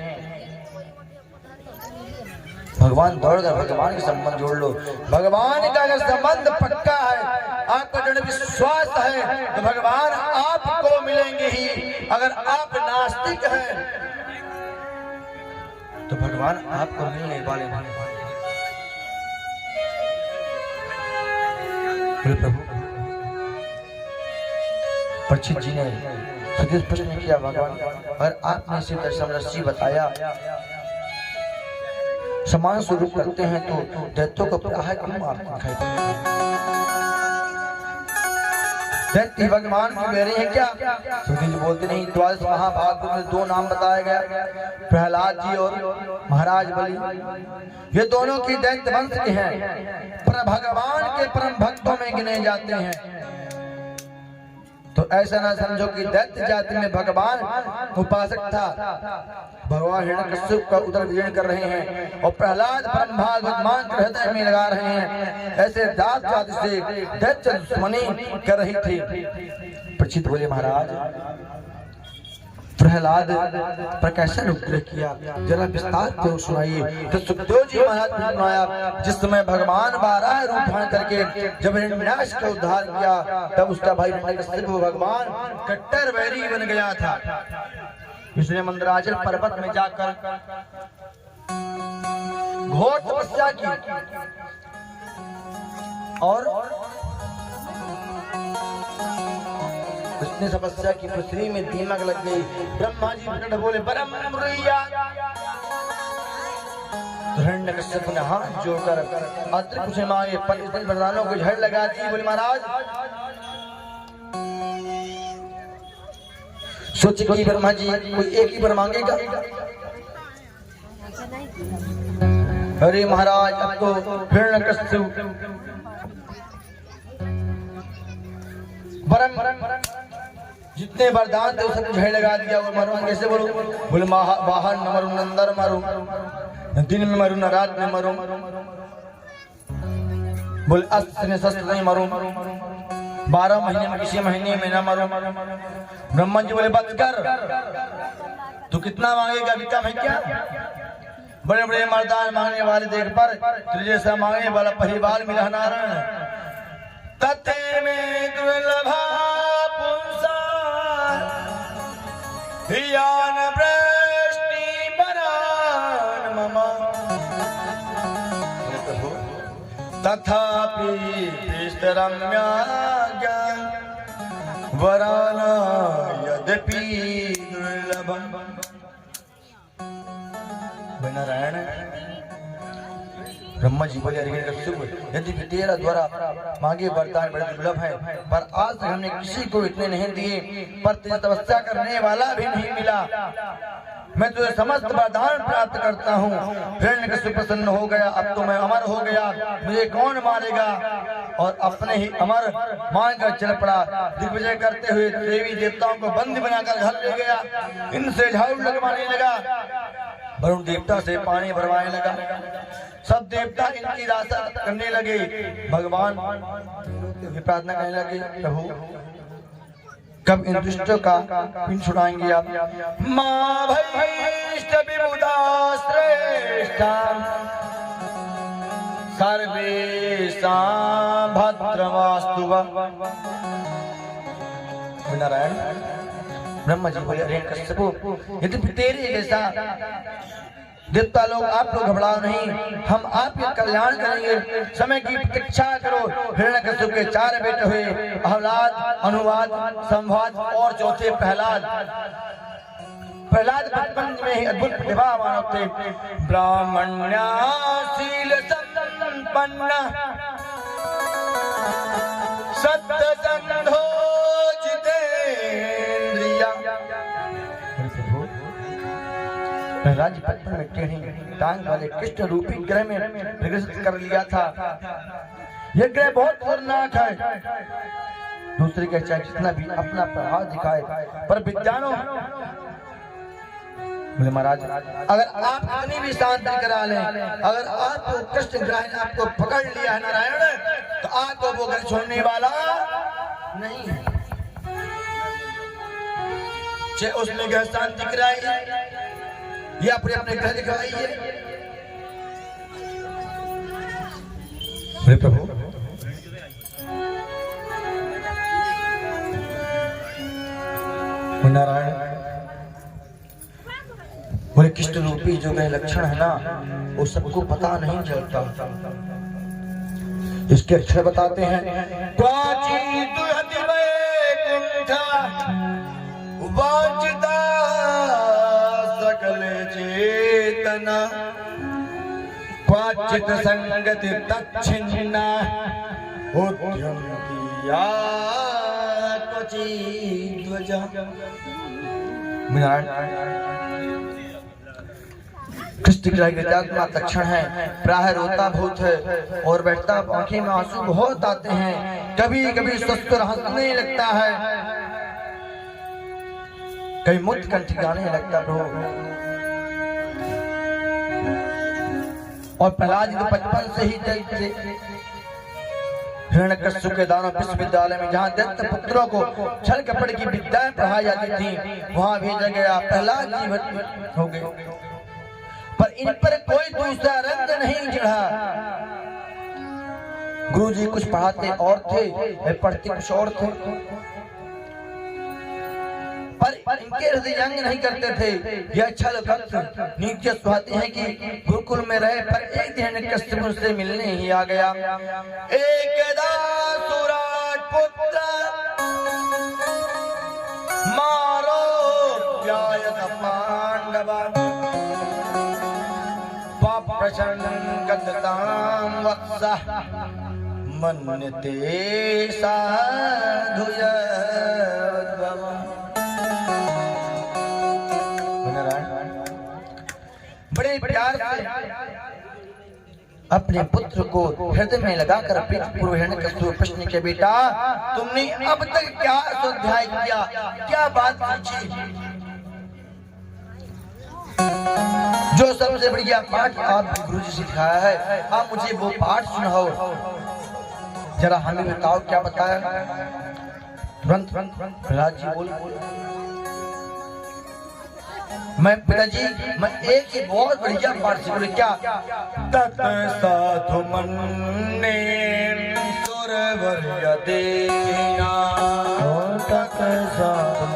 S1: भगवान दौड़कर भगवान के संबंध जोड़ लो। भगवान का अगर संबंध पक्का है, आपका दृढ़ विश्वास है तो भगवान आपको मिलेंगे ही। अगर आप नास्तिक हैं तो भगवान आपको मिलने वाले नहीं। प्रभु परीक्षित जी ने सीधे प्रश्न किया भगवान, और आपने इसे दर्शन बताया समान स्वरूप करते हैं तो दैत्यों को प्राह क्यों मारते दिखाई देते हैं? दैत्य भगवान की बेरे हैं क्या? सुधीर जी बोलते नहीं। द्वादश महाभाग में दो नाम बताया गया, प्रहलाद जी और महाराज बलि। ये दोनों की दैत्य वंश के हैं, पर भगवान के परम भक्तों में गिने जाते हैं। तो ऐसा ना समझो कि दैत्य जाति में भगवान उपासक था। भगवान हिरण्यकश्यप का उदर विजय कर रहे हैं और प्रहलाद परम भगवान के हृदय में लगा रहे हैं। ऐसे दास जाति से दैत्य दुश्मनी कर रही थी। परीक्षित बोले महाराज, प्रहलाद पर कैसे अनुग्रह किया, जरा विस्तार से सुनाइए। तो सुखदेव जी महाराज ने सुनाया, जिस समय भगवान 12 रूप धारण करके जब हिरण्यविनाश का उद्धार किया तब उसका भाई हिरण्यकश्यप भगवान कट्टर वैरी बन गया था। इसने मंदराचल पर्वत में जाकर घोर तपस्या की और उसने तपस्या की, पृथ्वी में दीमक लग गई। ब्रह्मा जी प्रकट बोले हिरण्यकश्यप ने हाथ जोड़कर अतिरिक्त कुछ मांगे, पर इसने वरदानों को झड़ लगा दी। बोले महाराज, सोचे कि ब्रह्मा जी कोई एक ही वर मांगेगा। अरे महाराज, अब तो हिरण्यकश्यप जितने वरदान थे वो सब झड़ लगा दिया। वो मरू कैसे बोलो? बोले बाहर न मरू, अंदर मरू, दिन में मरू न रात में मरू। बोले अस्त्र ने शस्त्र नहीं मरू, 12 महीने में किसी महीने में न मरू। ब्रह्मा जी बोले बच कर, तू कितना मांगेगा, बिका मैं क्या? बड़े बड़े मर्दान मांगने वाले देख पर तुझे जैसा मांगने वाला परिवार मिला नारायण। तते में दुर्लभा धियान वृष्टि बरान मम, तथापि विस्तरम्या ज्ञान वराना यद्यपि दुर्लभम। नारायण, ब्रह्मा जी बोले यदि तेरा द्वारा मांगे वरदान बड़े दुर्लभ है, पर आज तक हमने किसी को इतने नहीं दिए, पर तेरी तपस्या करने वाला भी नहीं मिला। मैं तुझे समस्त वरदान प्राप्त करता हूँ। हिरण्यकश्यप प्रसन्न हो गया, अब तो मैं अमर हो गया, मुझे कौन मारेगा? और अपने ही अमर मानकर चल पड़ा। दिग्विजय करते हुए देवी देवताओं को बंदी बनाकर घर ले गया। इनसे झाड़ू लगवाने लगा, वरुण देवता से पानी भरवाने लगा। सब देवता इनकी राशा करने लगे। भगवान प्रार्थना करने लगे, प्रभु कब इन दुष्टों का पिंड छुड़ाएंगे आप? मां भैष्ट विबुधा श्रेष्ठा सर्वेषां भद्रमास्तु। नारायण, ब्रह्मा जी बोले अरे कश्यपु यदि तेरे जैसा देवता लोग आप लोग घबराओ नहीं, हम आपके कल्याण करेंगे, समय की प्रतीक्षा करो। हिरण्यकश्यप के 4 बेटे हुए, अहलाद, अनुवाद, संवाद और चौथे प्रहलाद। प्रहलाद बचपन में ही अद्भुत प्रतिभावान थे। ब्राह्मण्याशील संपन्न सत्संधो जितेंद्रिया। प्रहलाद जी बचपन में टेढ़ी टांग वाले कृष्ण रूपी ग्रह में विकसित कर लिया था। यह ग्रह बहुत खतरनाक है, दूसरे के चाहे जितना भी अपना प्रभाव दिखाए, पर विद्वानों बोले महाराज अगर आप कितनी भी शांति करा लें, अगर आपको कृष्ण ग्रह ने आपको पकड़ लिया है नारायण, तो आपको वो घर छोड़ने वाला नहीं है। चाहे उसमें ग्रह शांति कराइए या अपने अपने ग्रह दिखाइए। प्रभु नारायण बोले कृष्ण रूपी जो ग्रह लक्षण है ना, वो सबको पता नहीं चलता। इसके अक्षर बताते हैं वांछिता सकल चेतना क्वचित संगति तच्छिन्ना उद्यमतिया क्वचित् ध्वजा। कृष्ण ग्रह विद्यात्मक लक्षण है, प्राय रोता बहुत है और बैठता आंखें में आंसू बहुत आते हैं, कभी कभी स्वस्थ हंसने लगता है, कभी मुक्त कंठ गाने लगता प्रभु। और प्रहलाद जी तो बचपन से ही दैत्य हिरण्यकश्यप के दानव विश्वविद्यालय में जहाँ दैत्य पुत्रों को छल कपट की विद्याएं पढ़ाई जाती थी, वहां भेजा गया। प्रहलाद जी हो गए, पर इन पर कोई दूसरा रंग नहीं चढ़ा। गुरु जी कुछ पढ़ाते और थे, पढ़ते कुछ और थे, पर इनके हृदय अंग नहीं करते थे। यह छल भक्त नीति सुहाते हैं कि गुरुकुल में रहे, पर एक दिन कश्यप से मिलने ही आ गया। एकदा सुराट पुत्र मारो व्यायत पांडवा प्रसन्नगतां वत्सः मन्यते साधुयद्भवम्। बड़े प्यार से अपने पुत्र को हृदय में लगाकर पूर्व हिरण्यकश्यप प्रश्न किया, बेटा तुमने अब तक क्या स्वाध्याय किया, क्या बात पूछी? जो सबसे बढ़िया पाठ आप गुरु जी सिखाया है, आप मुझे वो पाठ सुनाओ जरा, हमें बताओ क्या बताया। प्रहलाद जी बोल मैं पिताजी मैं एक ही बहुत बढ़िया पाठ से बोले क्या? तत् साधु मन्ने सुरवर्य देना, तत् साधु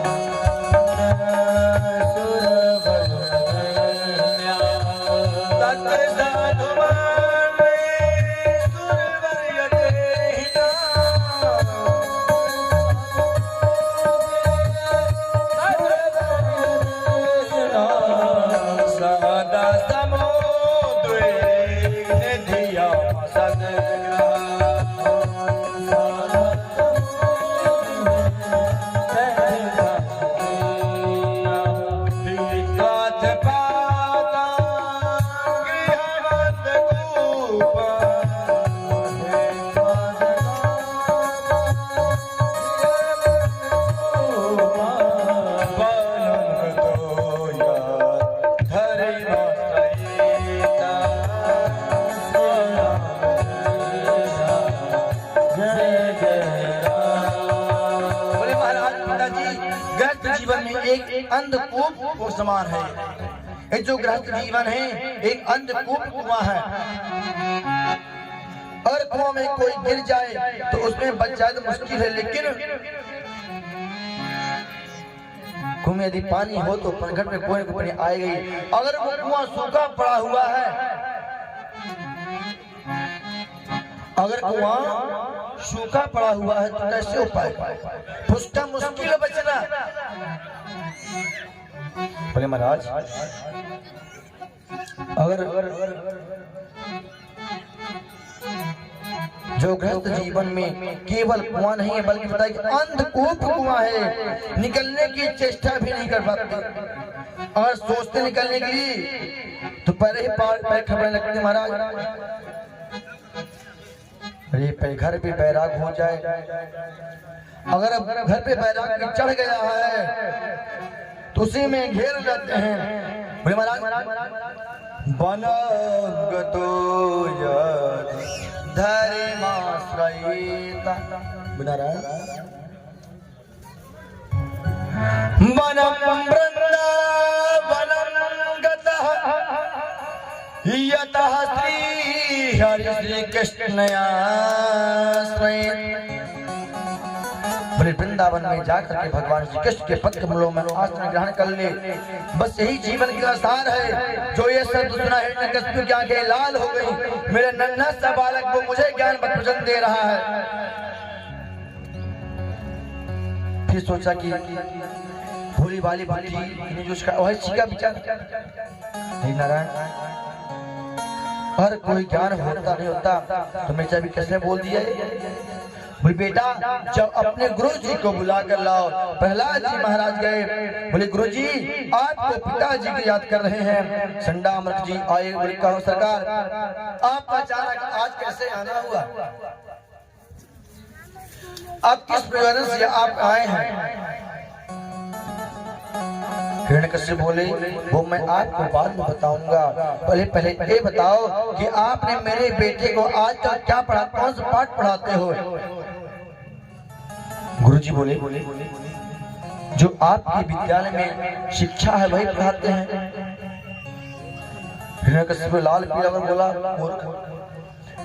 S1: एक अंधकूप को समान है। ये जो गृहस्थ जीवन है एक अंधकूप कुआं है। अगर कुआं में कोई गिर जाए तो उसमें बच जाए तो मुश्किल है, लेकिन कुएं यदि पानी हो तो पनघट में कोई न कोई आएगा ही। अगर वो कुआं सूखा पड़ा हुआ है, अगर कुआं सूखा पड़ा हुआ है तो कैसे हो पाएगा? उसका मुश्किल है बचना। बोले महाराज अगर जो गृहस्थ जीवन में केवल कुआं नहीं है बल्कि बताइए कि अंधकूप कुआं है, निकलने की चेष्टा भी नहीं कर पाते। और सोचते निकलने के लिए तो पहले ही पैर खबरें लगती महाराज। अरे घर पे बैराग हो जाए, अगर अब घर पे बैराग चढ़ गया है तो उसी में घेर जाते हैं। बोले महाराज बनगतो धर्माश्रयिता वनम वृंदावनम गतः यतः श्री हरि श्री कृष्णया बोले वृंदावन में जाकर के भगवान श्री कृष्ण के पद कमलों में आश्रय ग्रहण कर ले, बस यही जीवन का सार है। जो ये शब्द सुना हिरण्यकश्यप की आंखें लाल हो गई, मेरे नन्हा सा बालक वो मुझे ज्ञान वचन दे रहा है। फिर सोचा कि भोली वाली बाली जो उसका वही का विचार नारायण, हर कोई ज्ञान होता नहीं होता तो मैं भी कैसे बोल दिया। बोले बेटा जब अपने गुरु जी को बुला कर लाओ। प्रहलाद जी महाराज गए, बोले गुरु जी आपको पिताजी को याद कर रहे हैं। संडामर्क जी आए, बोले कहो सरकार आपका अचानक आज कैसे आना हुआ, आप किस प्रयोजन से आप आए हैं? हिरण्यकश्यप बोले वो मैं आपको बाद में बताऊंगा, पहले ये बताओ कि आपने मेरे बेटे को आज तक क्या पढ़ा, कौन सा पाठ पढ़ाते हो? गुरुजी बोले जो आपके विद्यालय में शिक्षा है वही पढ़ाते हैं। हिरण्यकश्यप लाल पीला कर बोला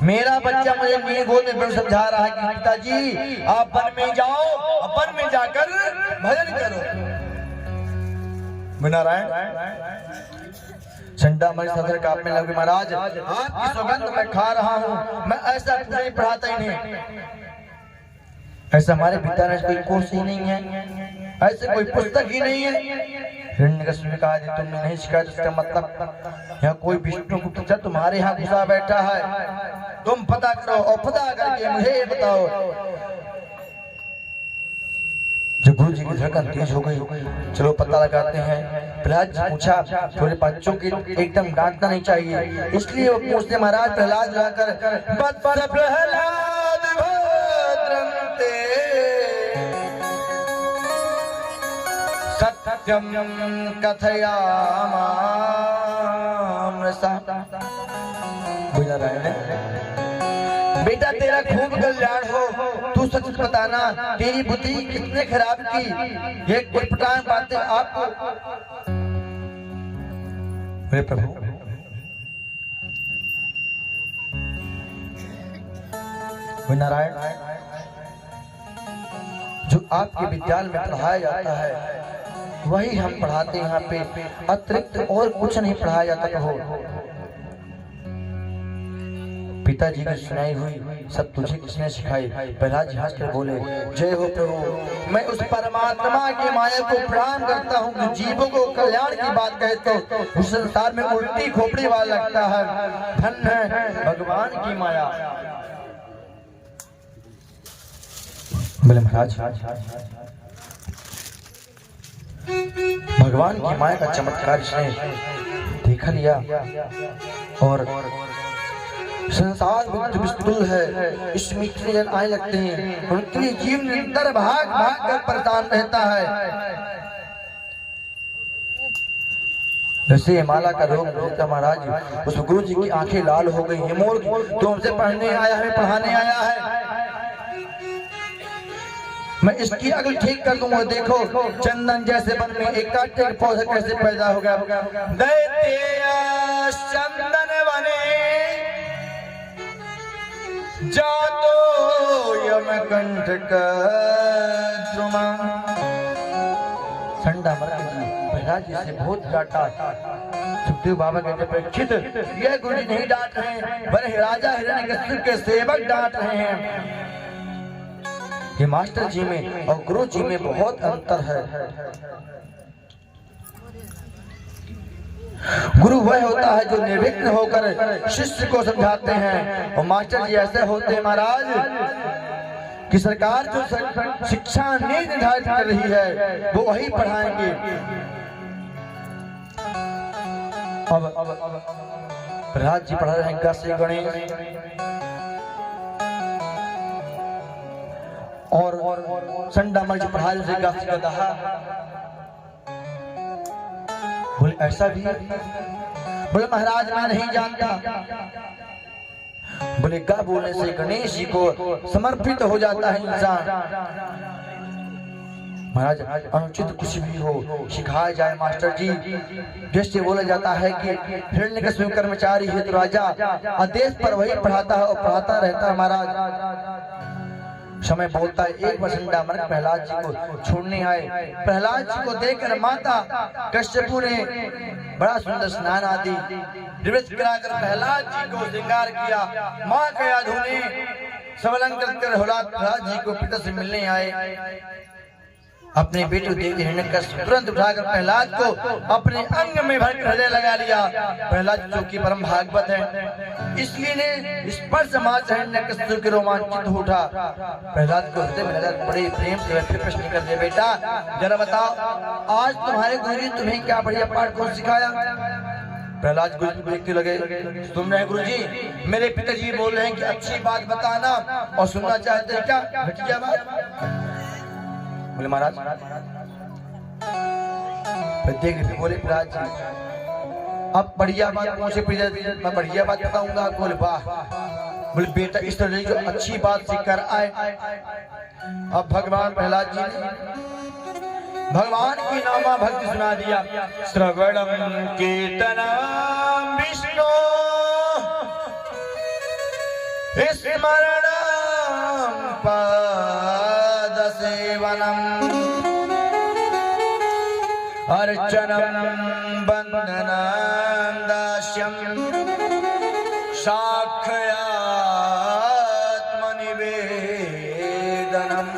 S1: मेरा बच्चा मुझे मेरी गोद में समझा रहा है कि पिताजी आप वन में जाओ, वन में जाकर भजन करो। नारायण संडामर्क सदर कांपने लगे, महाराज आपकी सौगंध मैं खा रहा हूँ, मैं ऐसा नहीं पढ़ाता ही नहीं। ऐसा हमारे विद्यालय में कोई कोर्स ही नहीं है, ऐसे कोई पुस्तक ही नहीं है। हिरण्यकश्यप ने कहा तुमने नहीं सिखाया, इसका मतलब यहाँ कोई विष्णु गुप्त तुम्हारे यहाँ घुसा बैठा है, तुम पता करो और पता करके मुझे ये बताओ। जब गुरु जी की धड़कन तेज हो गई, चलो पता लगाते हैं। प्रहलाद जी पूछा थोड़े बच्चों की एकदम डांटना नहीं चाहिए, इसलिए वो पूछते महाराज प्रहलाद लाकर प्रहलाद भद्रन्ते सत्यम कथयामामृषा। बेटा तेरा खूब कल्याण हो, तू सच बताना तेरी बुद्धि कितने खराब की, ये कुटपटान बातें आपको। मेरे प्रभु नारायण जो आपके विद्यालय में पढ़ाया जाता है वही हम पढ़ाते हैं यहाँ पे, अतिरिक्त और कुछ नहीं पढ़ाया जाता। प्रभु पिताजी की सुनाई हुई सब तुझे किसने सिखाई? प्रहलाद जी हंस कर बोले जय हो प्रभु, मैं उस परमात्मा की माया को प्रणाम करता हूँ कि जीवों को कल्याण की बात कहे तो उस संसार में उल्टी खोपड़ी वाला लगता है। धन्य है भगवान की माया। बोले महाराज भगवान की माया का चमत्कार इसने देखा लिया और संसार विस्तृत है, इसमें इतने जन आए लगते हैं, उनके लिए जीव निरंतर भाग भाग कर परेशान रहता है। जैसे माला का रोग रहता महाराज, उस गुरु जी की आंखें लाल हो गई। हिमोर तो हमसे पढ़ने आया है, पढ़ाने आया है, मैं इसकी अगल ठीक कर दूंगा। देखो चंदन जैसे वन में एक कांटे का पौधा कैसे पैदा हो गया। चंदन वने जातो यमकंठ द्रुमा संडा मर्क जी प्रहलाद जी से बहुत डांटा। सुखदेव बाबा कहते परीक्षित ये गुरु जी नहीं डांट रहे हैं, बड़े राजा हिरण्यकश्यप के सेवक डांट रहे हैं। ये मास्टर जी में और गुरु जी में बहुत अंतर है। गुरु वह होता है जो निर्विघ्न होकर शिष्य को समझाते हैं, और मास्टर जी ऐसे होते हैं महाराज कि सरकार जो शिक्षा नीति निर्धारित कर रही है वो वही पढ़ाएंगे। अब प्रहलाद जी पढ़ा रहे हैं गस्य गणेश, और संडामर जी पढ़ा रहे गस्य गदहा। बोले ऐसा भी? बोले महाराज मैं नहीं जानता। बोले गा बोलने से गणेश जी को समर्पित हो जाता है इंसान। महाराज अनुचित कुछ भी हो सिखाया जाए मास्टर जी। जैसे बोला जाता है कि हिरण्यकश्यप कर्मचारी है तो राजा आदेश पर वही पढ़ाता है और पढ़ाता रहता है महाराज। समय बोलता है एक बार संडामर्क प्रहलाद जी को छोड़ने आए। प्रहलाद जी को देखकर माता कश्यपु ने बड़ा सुंदर स्नान आदि निवृत्त कराकर प्रहलाद जी को श्रृंगार किया। माँ कया धुने सब अलंकृत कर प्रहलाद जी को पिता से मिलने आए। अपने बेटे को देखते हिरण्यकश्यप तुरंत उठाकर प्रहलाद को अपने अंग में भर हृदय लगा लिया। प्रहलाद जो कि परम भागवत है इसलिए ने स्पर्श मात्र हिरण्यकश्यप के रोमांचित हो उठा। प्रहलाद को हृदय में लगा बड़े प्रेम से फिर प्रश्न कर दिया, बेटा जरा बताओ आज तुम्हारे गुरु जी तुम्हें क्या बढ़िया पाठ कौन सिखाया? प्रहलाद गुरु जी देखते लगे, सुन रहे गुरु जी मेरे पिताजी बोल रहे हैं कि अच्छी बात बताना और सुनना चाहते हैं क्या घटिया बात? बोले महाराज देख बोले प्रहलाद जी अब बढ़िया बात पहुंचे मैं बढ़िया बात बताऊंगा। बोले वाह। बोले बेटा इस तरह जो अच्छी बात सीख कर आए। अब भगवान प्रहलाद जी ने भगवान की नामा भक्ति सुना दिया। श्रवणम कीर्तनम विष्णु स्मरणम पाद सेवनम अर्चनम वंदनम दास्यम साक्षात्म निवेदनम।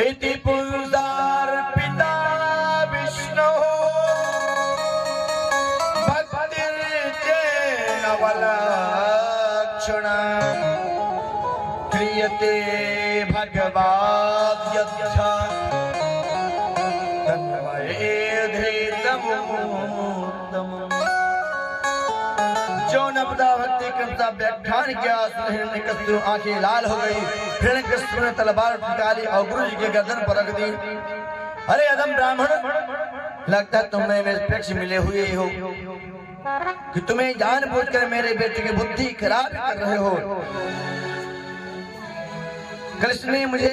S1: इति पुंसार्पिता विष्णु भक्तिर्जेन वलक्षणा क्रियते भगवाद्यथा जो नपदा भक्ति करता व्याख्यान किया हिरण्यकश्यप आंखें लाल हो गई। हिरण्यकश्यप ने तलवार निकाली और गुरु जी के गर्दन पर रख दी। अरे अधम ब्राह्मण लगता है तुम मेरे पक्ष मिले हुए हो कि तुम्हें जानबूझकर मेरे बेटे की बुद्धि खराब कर रहे हो। कृष्ण ने मुझे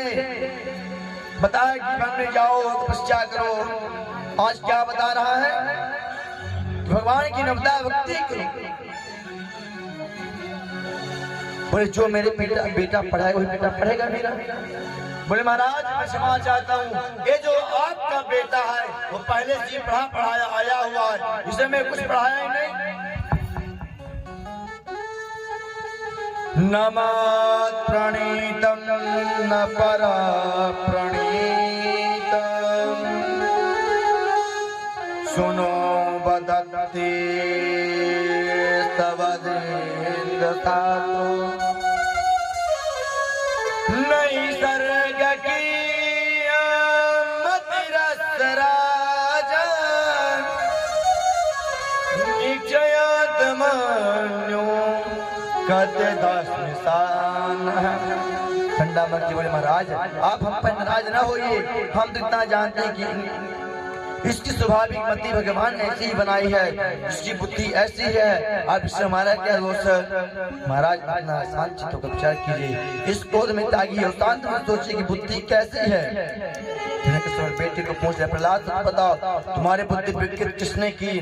S1: बताया कि वन में जाओ तपस्या करो। आज क्या बता रहा है? भगवान की नवदा भक्ति करो। बोले जो मेरे बेटा पढ़ाए वही बेटा पढ़ेगा मेरा। बोले महाराज मैं क्षमा चाहता हूँ, ये जो आपका बेटा है वो पहले से पढ़ाया आया हुआ है, इसे मैं कुछ पढ़ाया ही नहीं। नमात् प्रणीतम न परा प्रणीतम सुनो बदत्ते तवदेन्द्रतातो नई सर्ग की मतिरस राजन निश्चयात्मन्यो कते दास निशान। संडामर्क जी बोले महाराज आप हम पर नाराज ना होइए, हम तो इतना जानते हैं कि इसकी स्वाभाविक मति भगवान ने ऐसी ही बनाई है, इसकी बुद्धि ऐसी है, आप इससे हमारा क्या दोष है? महाराज अपना शांत चित्त होकर विचार कीजिए, इस क्रोध में त्यागी और शांत में सोचिए कि बुद्धि कैसी है। बेटे को पूछ रहे प्रहलाद बताओ तुम्हारे बुद्धि विकृत किसने की,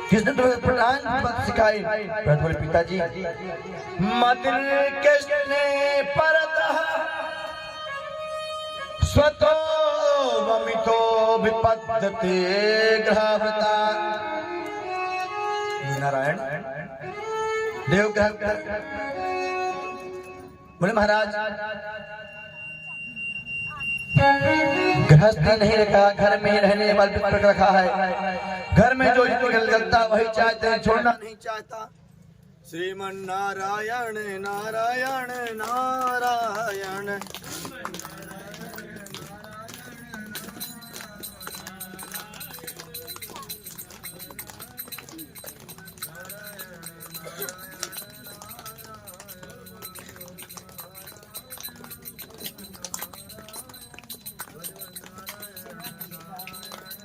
S1: किसने तुम्हें प्रणाम सिखाई? बोले पिताजी मदिर किसने परतः स्वतो वमितो विपद्यते ग्रहवृता। नारायण देवग्रह बोले महाराज गृहस्थी नहीं रखा, घर में रहने वाले विपद रखा है। घर में जो निकलता वही चाहते हैं, छोड़ना नहीं चाहता। श्रीमन नारायण नारायण नारायण।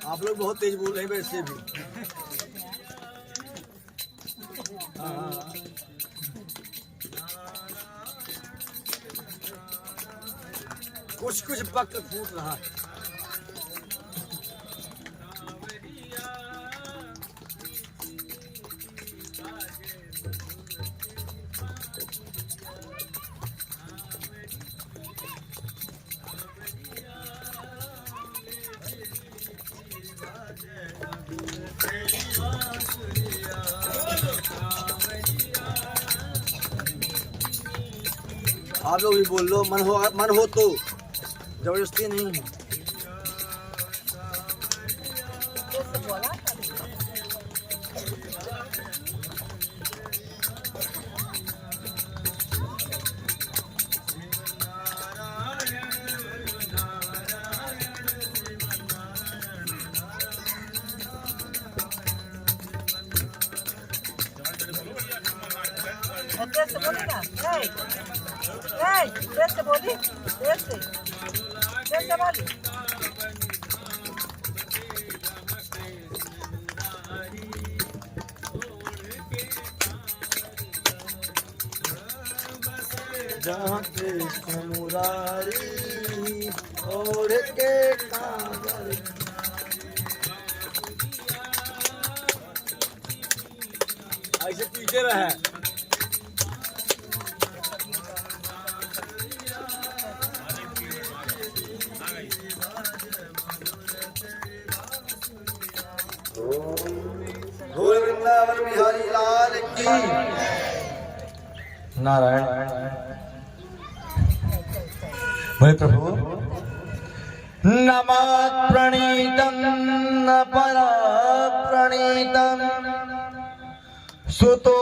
S3: आप लोग बहुत तेज बोल रहे हैं वैसे भी। कुछ कुछ वक्त फूट रहा है। आप लोग भी बोल लो, मन हो तो, जबरदस्ती नहीं है।
S4: देर से बोली ना, देर से बोली, देर से बोली।
S3: जहाँ कृष्ण मुरारी और के कांवर। ऐसे पीछे रहे।
S1: वृंदावन बिहारी लाल की। नारायण बोले प्रभु नमः प्रणीतम न परा प्रणीतम सुतो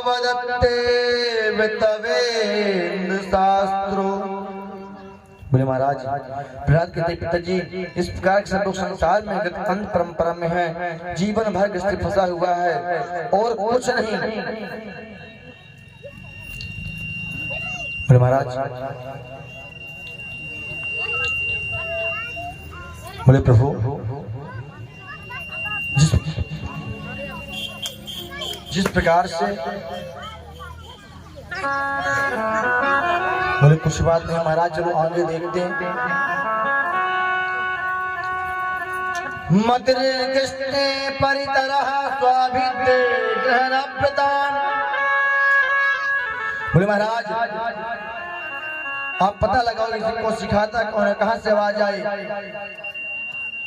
S1: वदत्ते वितवेन्द्र शास्त्रो। बोले महाराज प्रहलाद कहते पिताजी इस प्रकार के सब लोग संसार में अंत परंपरा में है, जीवन भर गृहस्थी फंसा हुआ है और कुछ नहीं। बोले महाराज बोले प्रभु जिस प्रकार से बोले कुछ बात नहीं महाराज, चलो आगे देखते हैं। मद्रे कृष्णे परितरः स्वाभिद्ये ग्रहण प्रदान। बोले महाराज आप पता लगाओ किसी को सिखाता कौन है, कहां से आवाज आई।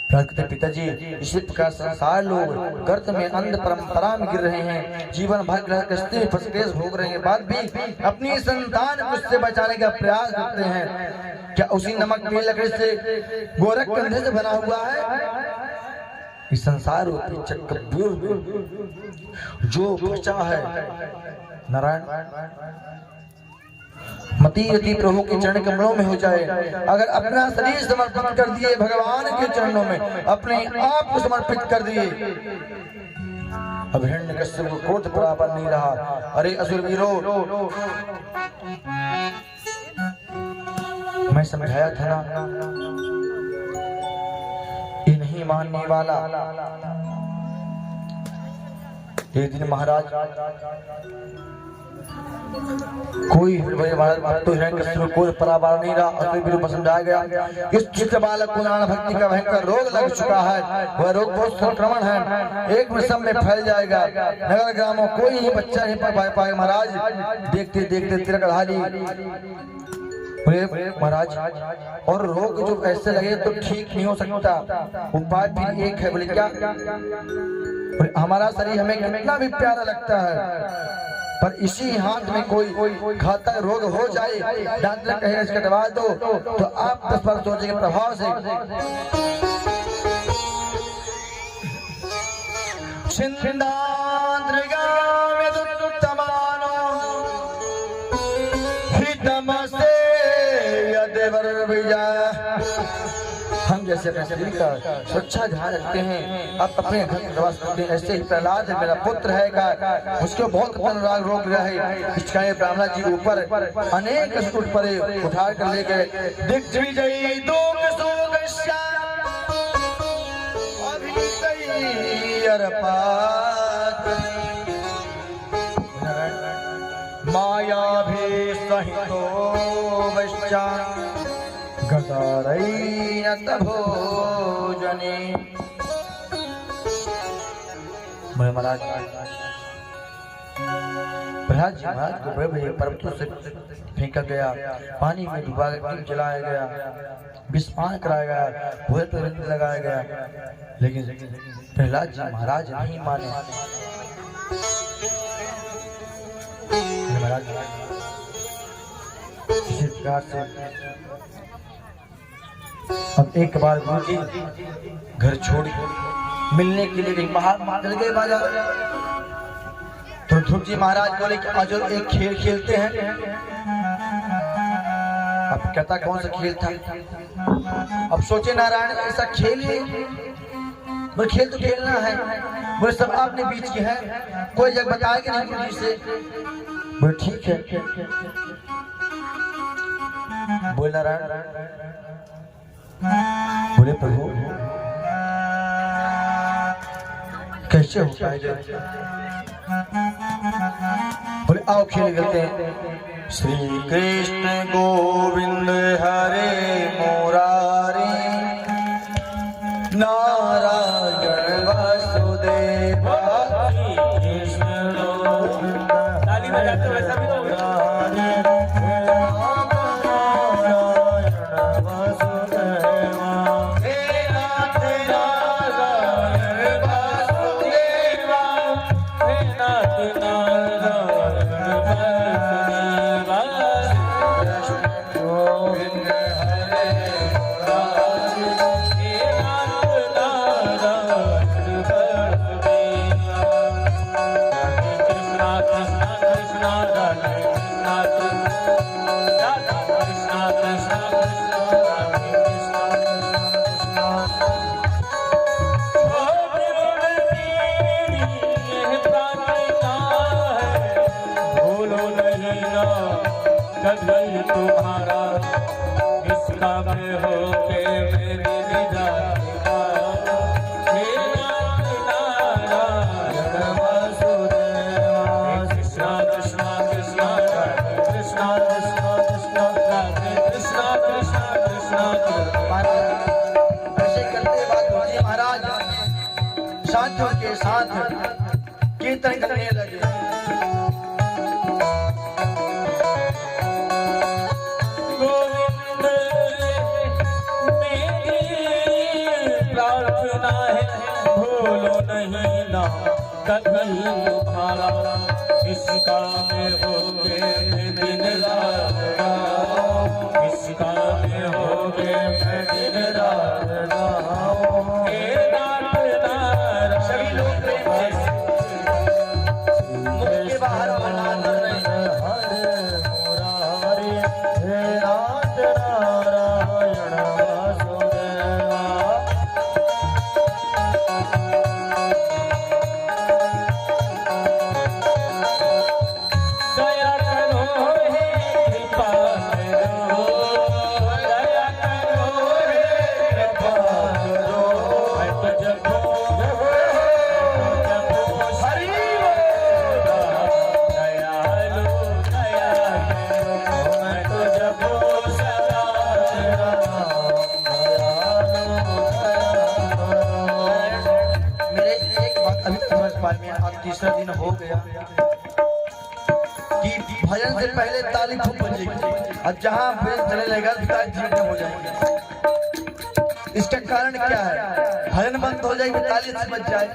S1: पिताजी इसी प्रकार संसार लोग गर्त में अंध परंपरा में गिर रहे हैं, जीवन भर गृहस्थी फसकेस भोग रहे हैं, बाद भी अपनी संतान को उससे बचाने का प्रयास करते हैं। क्या उसी नमक में लकड़ी से गोरख कंधे से बना हुआ है? इस संसार रूपी चक्रव्यूह जो फंसा है नारायण मती यदि प्रभु के चरण कमलों में हो जाए, अगर अपना शरीर समर्पित कर दिए भगवान के चरणों में, अपने आप को समर्पित कर दिए, अब हिरण्यकश्यप को क्रोध बराबर नहीं रहा। अरे असुर वीरो मैं समझाया था ना, ये नहीं मानने वाला। एक दिन महाराज कोई तो कोई पराबार नहीं रहा, और समझाया गया इस चित्र बालक को नाना भक्ति का भयंकर रोग लग चुका है, वह रोग बहुत संक्रमण है, एक में सब में फैल जाएगा, नगर ग्रामों कोई ही बच्चा नहीं पढ़ पाएगा। महाराज देखते देखते तिलकधारी बोले महाराज और रोग जो ऐसे लगे तो ठीक नहीं हो सकता, उपाय भी एक है। बोले क्या? बोले हमारा शरीर हमें कितना भी प्यारा लगता है, पर इसी हाथ में कोई घातक रोग हो जाए, डॉक्टर कहेगा इसका दवा दो, तो आप 10 बार सोचेंगे प्रभाव से हम जैसे अपने शरीर का सुरक्षा ध्यान रखते हैं, आप अपने घर में निवास करते हैं, ऐसे ही प्रहलाद है मेरा पुत्र है का उसको बहुत खतरनाक रोग रहे, इसका ब्राह्मण जी ऊपर अनेक स्कूट परे उठा कर ले गए। दिग्विजयी माया भी सहितो वैश्चा गदारैन भोजने। महाराज प्रहलाद जी महाराज को बड़े बड़े पर्वतों से फेंका गया, पानी में डुबा कर जलाया गया, विस्मान कराया गया, भूल पर लगाया गया, लेकिन प्रहलाद जी महाराज नहीं माने। महाराज इसी प्रकार से अब एक बार गुरु जी घर छोड़ मिलने के लिए बाहर चल गए बाजार, तो ध्रुव जी महाराज बोले कि आज एक खेल खेलते हैं। अब कहता कौन सा खेल था? अब सोचे नारायण ऐसा खेल है, बोले खेल तो खेलना है, बोले सब आपने बीच के हैं, कोई जग बताएगा नहीं गुरु जी से। बोले ठीक है। बोले नारायण, बोले प्रभु कैसे होता है? बोले आओ खेल खेलते हैं। श्री कृष्ण गोविंद हरे मुरारी नारायण वासुदेव।
S2: ताली बजाते वैसा भी तो तुम्हारा इसका में हो के मेरी निजात हे नारायण वासुदेव। कृष्णा कृष्णा कृष्णा कृष्णा कृष्णा कृष्णा कृष्णा कृष्णा कृष्णा कृष्णा।
S1: ऐसे करते बात होती महाराज साथियों के साथ कीर्तन करने लगे।
S2: भूलो नहीं ना कभी तुम्हारा इसका में हो के दिन रात, इसका में हो के दिन रात।
S1: सभी लोग प्रेम से मुख के बाहर बना रहे हैं।
S2: हरे नाथ नारायण वासुदेवा।
S1: तीसरा दिन हो गया, कि भजन से पहले ताली खूब बजेगी और जहाँ भजन चले लगेगा तो ताली धीरे हो जाएगी। इसका कारण क्या है? भजन बंद हो जाएगी, ताली से बज जाए।